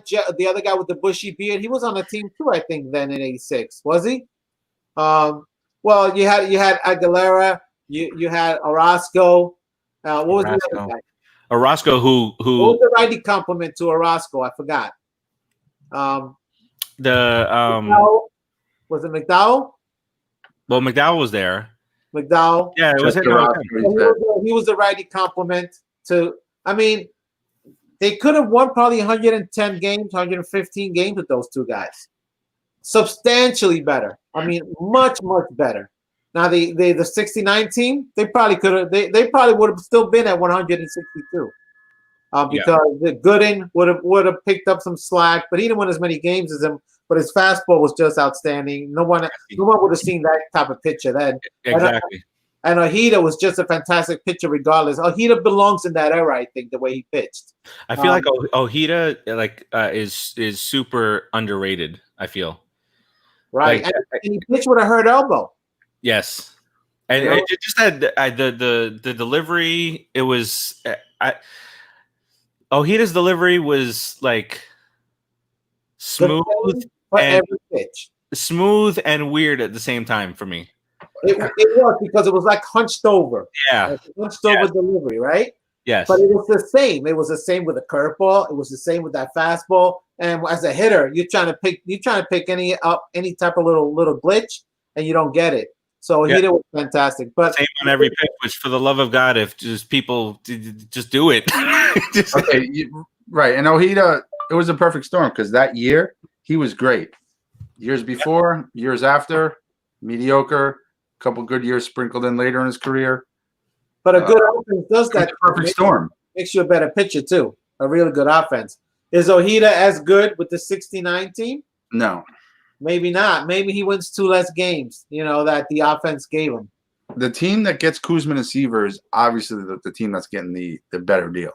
with the bushy beard. He was on the team too, I think, then in '86. Was he? Well, you had Aguilera. You had Orozco. What was the other guy? Orozco, who What was the righty compliment to Orozco? I forgot. McDowell? Was it McDowell? Well, McDowell was there. McDowell. Yeah, it was him. He was the righty compliment to. I mean, they could have won probably 110 games, 115 games with those two guys. Substantially better. I mean, much, much better. Now the 69 team, they probably could have. They probably would have still been at 162. Because the Gooden would have picked up some slack, but he didn't win as many games as him. But his fastball was just outstanding. No one would have seen that type of pitcher then. Exactly. And Ojeda was just a fantastic pitcher, regardless. Ojeda belongs in that era, I think, the way he pitched. I feel like Ojeda is super underrated. I feel right, like, and he pitched with a hurt elbow. Yes, and it just had the delivery. It was Ojeda's delivery was like smooth and every pitch. Smooth and weird at the same time for me. It was because it was like hunched over. Yeah. Like hunched over delivery, right? Yes. But it was the same. It was the same with the curveball. It was the same with that fastball. And as a hitter, you're trying to pick any type of little glitch, and you don't get it. So he was fantastic. But same on every pitch, which for the love of God, if just people just do it. Okay, right. And Ojeda, it was a perfect storm because that year he was great. Years before, years after, mediocre. A couple good years sprinkled in later in his career. But a good offense does that. Perfect storm. Makes you a better pitcher too. A really good offense. Is Ojeda as good with the 69 team? No. Maybe not. Maybe he wins 2 less games, that the offense gave him. The team that gets Kuzman and Seaver is obviously the team that's getting the better deal.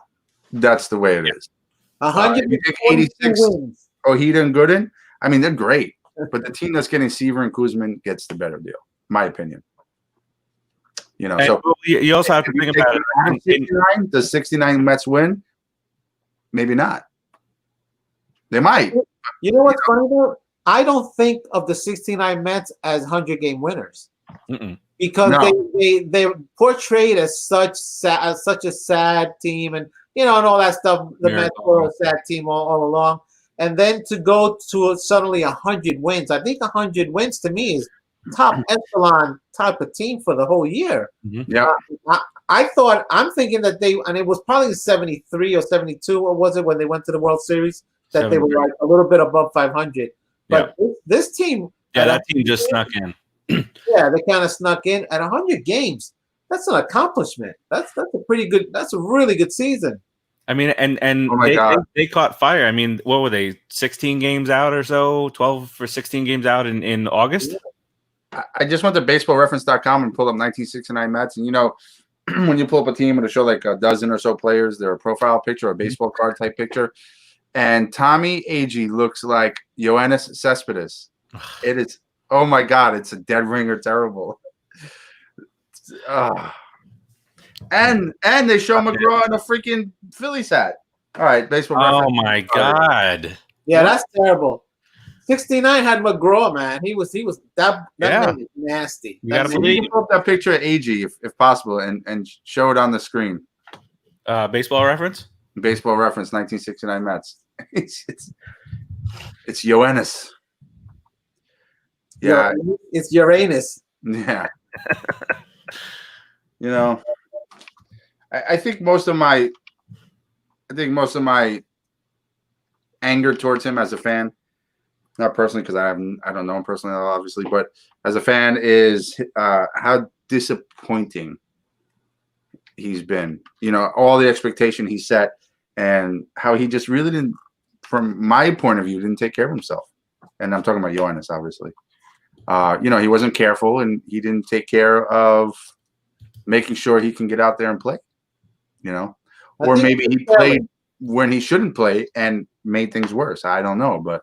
That's the way it is. 186 wins. Ojeda and Gooden, I mean, they're great. But the team that's getting Seaver and Kuzman gets the better deal, my opinion. So you also have to think about it. Does 69 Mets win? Maybe not. They might. You know what's funny though? I don't think of the 69 Mets as 100-game winners. Because they portrayed as such a sad team, and and all that stuff. The Mets were a sad team all along, and then to go to suddenly 100 wins. I think 100 wins to me is top echelon type of team for the whole year. Yeah, I'm thinking that and it was probably 73 or 72, or was it when they went to the World Series that they were like a little bit above 500. But this team, that team just snuck in. Yeah, they kind of snuck in at 100 games. That's an accomplishment. That's a pretty good. That's a really good season. I mean, and they caught fire. I mean, what were they? 16 games out or so? 12 or 16 games out in August. I just went to baseballreference.com and pulled up 1969 Mets, and when you pull up a team, it'll show like a dozen or so players, their profile picture, a baseball card type picture, and Tommy Agee looks like Yoenis Cespedes. It is. Oh my God, it's a dead ringer, terrible. And they show McGraw in a freaking Phillies hat. All right, baseball. Oh my God. Yeah, that's terrible. 69 had McGraw, man. He was that man is nasty. You gotta believe. Pull up that picture of Agee if possible and show it on the screen. Baseball reference. Baseball reference. 1969 Mets. It's Yoenis. Yeah, it's Uranus. Yeah. I think most of my anger towards him as a fan, not personally because I don't know him personally, obviously, but as a fan is how disappointing he's been. All the expectation he set and how he just really didn't, from my point of view, didn't take care of himself. And I'm talking about Yoenis, obviously. He wasn't careful and he didn't take care of making sure he can get out there and play, or maybe he played when he shouldn't play and made things worse. I don't know, but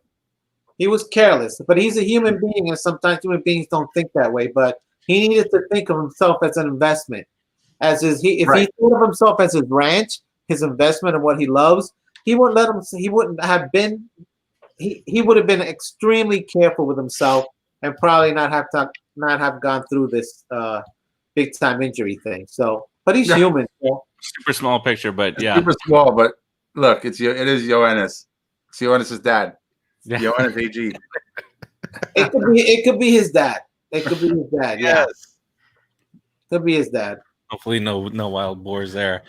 he was careless. But he's a human being, and sometimes human beings don't think that way. But he needed to think of himself as an investment, if he thought of himself as his ranch, his investment, and what he loves, he wouldn't let him. He wouldn't have been. He would have been extremely careful with himself. And probably not have gone through this big time injury thing. So, but he's human. So. Super small picture, but yeah, super small. But look, it is Yoenis. It's Yoenis' dad. Yoenis AG. It could be his dad. It could be his dad. Yeah, could be his dad. Hopefully, no wild boars there.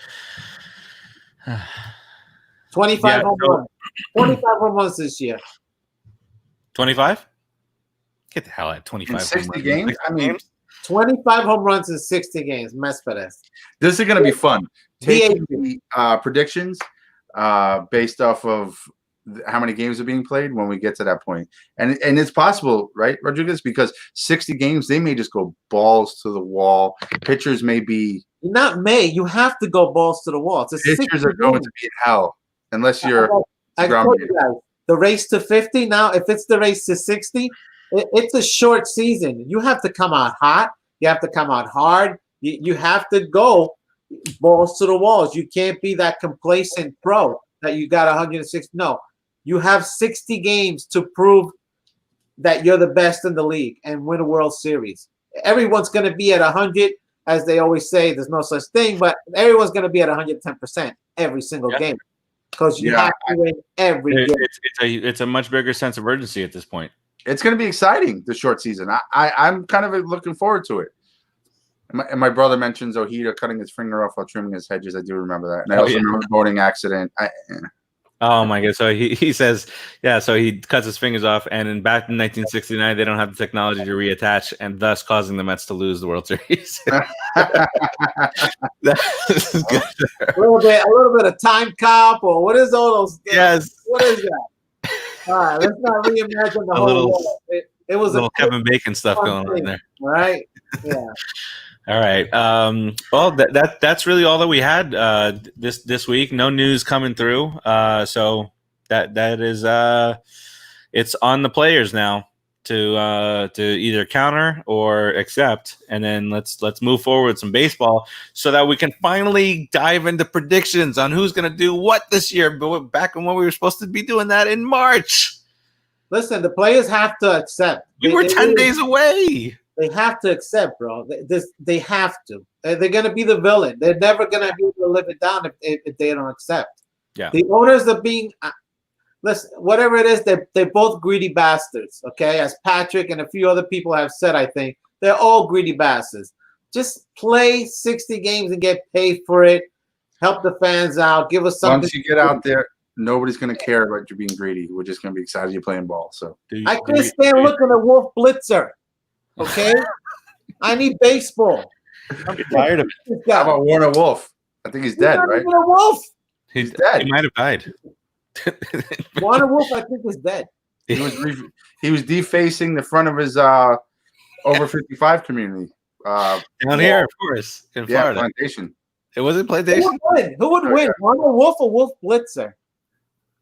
25 home runs. 25 home runs this year. 25. Get the hell out! 25 in 60 games. I mean, 25 home runs in 60 games. Mesperez. This is going to be fun. Taking E18. the predictions based off of how many games are being played when we get to that point. And it's possible, right, Rodriguez? Because 60 games, they may just go balls to the wall. Pitchers may be... Not may. You have to go balls to the wall. Pitchers are going to be in hell unless you're... I told you guys, the race to 50 now, if it's the race to 60, it's a short season. You have to come out hot. You have to come out hard. You have to go balls to the walls. You can't be that complacent pro that you got 160. No, you have 60 games to prove that you're the best in the league and win a World Series. Everyone's going to be at 100, as they always say. There's no such thing, but everyone's going to be at 110% every single game because you have to win every game. It's a much bigger sense of urgency at this point. It's going to be exciting, the short season. I'm kind of looking forward to it. And my brother mentions Ojeda cutting his finger off while trimming his hedges. I do remember that. And I also remember the boating accident. Oh my God! So he says, so he cuts his fingers off, and back in 1969, they don't have the technology to reattach, and thus causing the Mets to lose the World Series. A little bit of time cop, or what is all those? Yes. What is that? All right, let's not reimagine the whole world. It was a little Kevin Bacon stuff going on there. All right. Yeah. All right. Well, that's really all that we had this week. No news coming through. So that is it's on the players now to either counter or accept, and then let's move forward with some baseball so that we can finally dive into predictions on who's going to do what this year. Back when we were supposed to be doing that in March. Listen, the players have to accept. We were 10 days away. They have to accept, bro. They have to. They're going to be the villain. They're never going to be able to live it down if they don't accept. Yeah. The owners are being, listen, whatever it is, they're both greedy bastards, okay? As Patrick and a few other people have said, I think, they're all greedy bastards. Just play 60 games and get paid for it. Help the fans out. Give us something. Once you get out there, nobody's going to care about you being greedy. We're just going to be excited you're playing ball. So I can't stand looking at Wolf Blitzer. Okay, I need baseball. I'm tired of it. How about Warner Wolf? I think he's dead, right? Warner Wolf. He's dead. He might have died. Warner Wolf, I think, is dead. He was defacing the front of his over 55 community. Down here, of course, in Florida. Plantation. It wasn't Plantation. Who would win? Warner Wolf or Wolf Blitzer?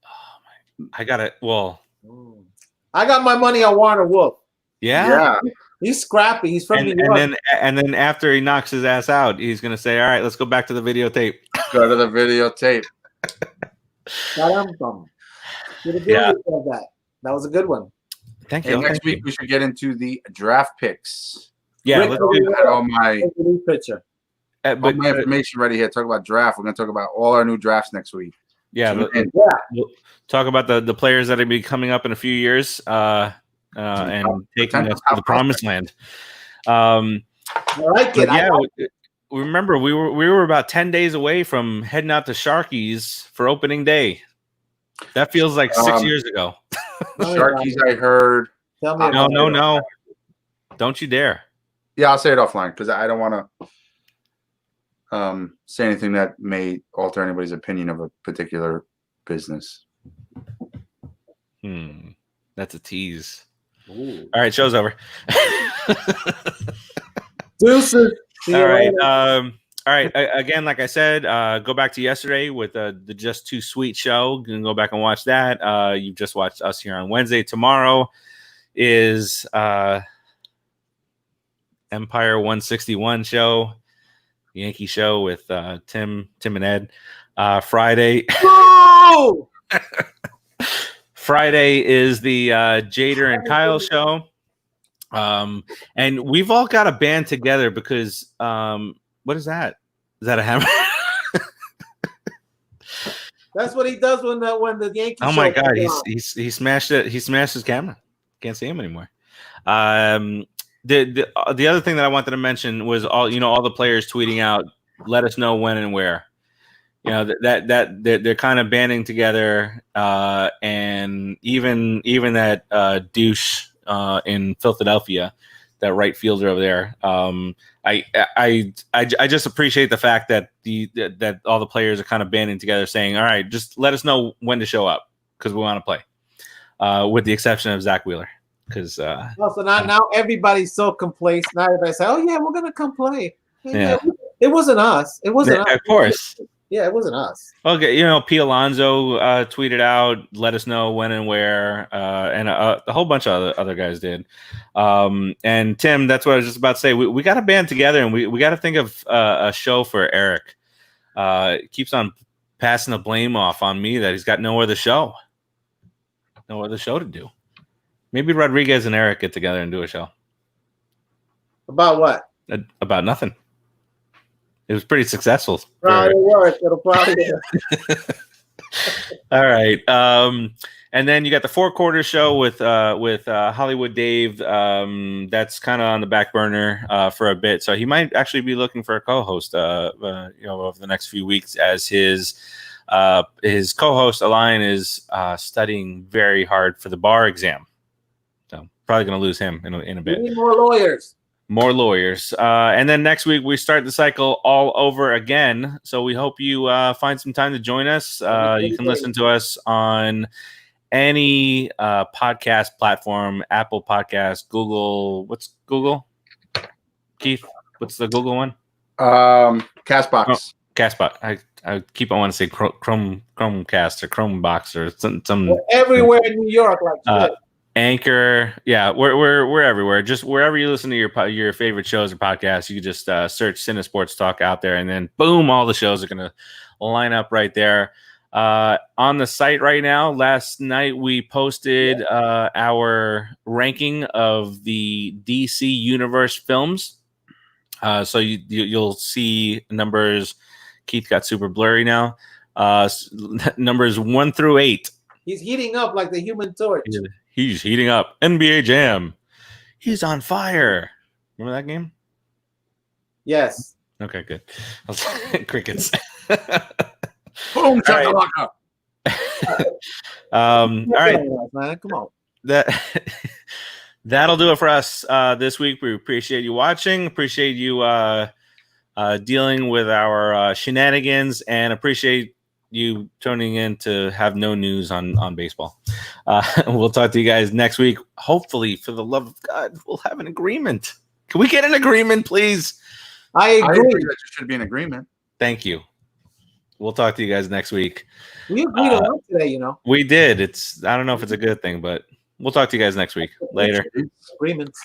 Oh my! I got it. Well, I got my money on Warner Wolf. Yeah. He's scrappy. He's from New York. And then after he knocks his ass out, he's gonna say, "All right, let's go back to the videotape." Go to the videotape. Yeah, that was a good one. Thank you. Next week we should get into the draft picks. Yeah, let's do that. All my picture. All my information ready here. Talk about draft. We're gonna talk about all our new drafts next week. Yeah, we'll talk about the players that will be coming up in a few years. And taking us to the promised land. I like it. Yeah, remember we were about 10 days away from heading out to Sharkies for opening day. That feels like 6 years ago. Sharkies, I heard. No. Don't you dare. Yeah, I'll say it offline because I don't want to say anything that may alter anybody's opinion of a particular business. That's a tease. Ooh. All right, show's over. Deuces. All right. All right. Again, like I said, go back to yesterday with the Just Too Sweet show. You can go back and watch that. You've just watched us here on Wednesday. Tomorrow is Empire 161 show, Yankee show with Tim and Ed. Friday. Oh! Friday is the Jader and Kyle show. And we've all got a band together because what is that? Is that a hammer? That's what he does when the Yankees. Oh my God, he smashed it. He smashed his camera. Can't see him anymore. The other thing that I wanted to mention was all the players tweeting out, let us know when and where. You know that they're kind of banding together, and even that douche in Philadelphia that right fielder over there. I just appreciate the fact that that all the players are kind of banding together, saying, "All right, just let us know when to show up because we want to play." With the exception of Zach Wheeler, because so now everybody's so complacent. Now everybody say, "Oh yeah, we're gonna come play." Yeah. It wasn't us. It wasn't us. Of course. Yeah, it wasn't us. Okay, P. Alonso tweeted out, let us know when and where, and a whole bunch of other guys did. And Tim, that's what I was just about to say. We got to band together, and we got to think of a show for Eric. It keeps on passing the blame off on me that he's got no other show to do. Maybe Rodriguez and Eric get together and do a show. About what? About nothing. It was pretty successful. Probably work. It'll probably work. All right. And then you got the 4 quarter show with Hollywood Dave. That's kind of on the back burner for a bit. So he might actually be looking for a co-host over the next few weeks, as his co-host Alain is studying very hard for the bar exam. So probably going to lose him in a bit. We need more lawyers. More lawyers. And then next week, we start the cycle all over again. So we hope you find some time to join us. You can listen to us on any podcast platform, Apple Podcast, Google. What's Google? Keith, what's the Google one? Castbox. Oh, Castbox. I keep on wanting to say Chromecast or Chromebox or some. We're everywhere in New York, like shit. Anchor, yeah, we're everywhere. Just wherever you listen to your favorite shows or podcasts, you can just search Cinesports Talk out there, and then boom, all the shows are gonna line up right there on the site right now. Last night we posted our ranking of the DC Universe films. So you'll see numbers. Keith got super blurry now. Numbers 1 through 8. He's heating up like the Human Torch. He's heating up. NBA Jam. He's on fire. Remember that game? Yes. Okay, good. Crickets. Boom, shakalaka. All right, man. Come on. That'll do it for us this week. We appreciate you watching. Appreciate you dealing with our shenanigans, and appreciate you tuning in to have no news on baseball. We'll talk to you guys next week. Hopefully, for the love of God, we'll have an agreement. Can we get an agreement, please? I agree. I agree that there should be an agreement. Thank you. We'll talk to you guys next week. We agreed a lot today, We did. I don't know if it's a good thing, but we'll talk to you guys next week. Later. Agreements.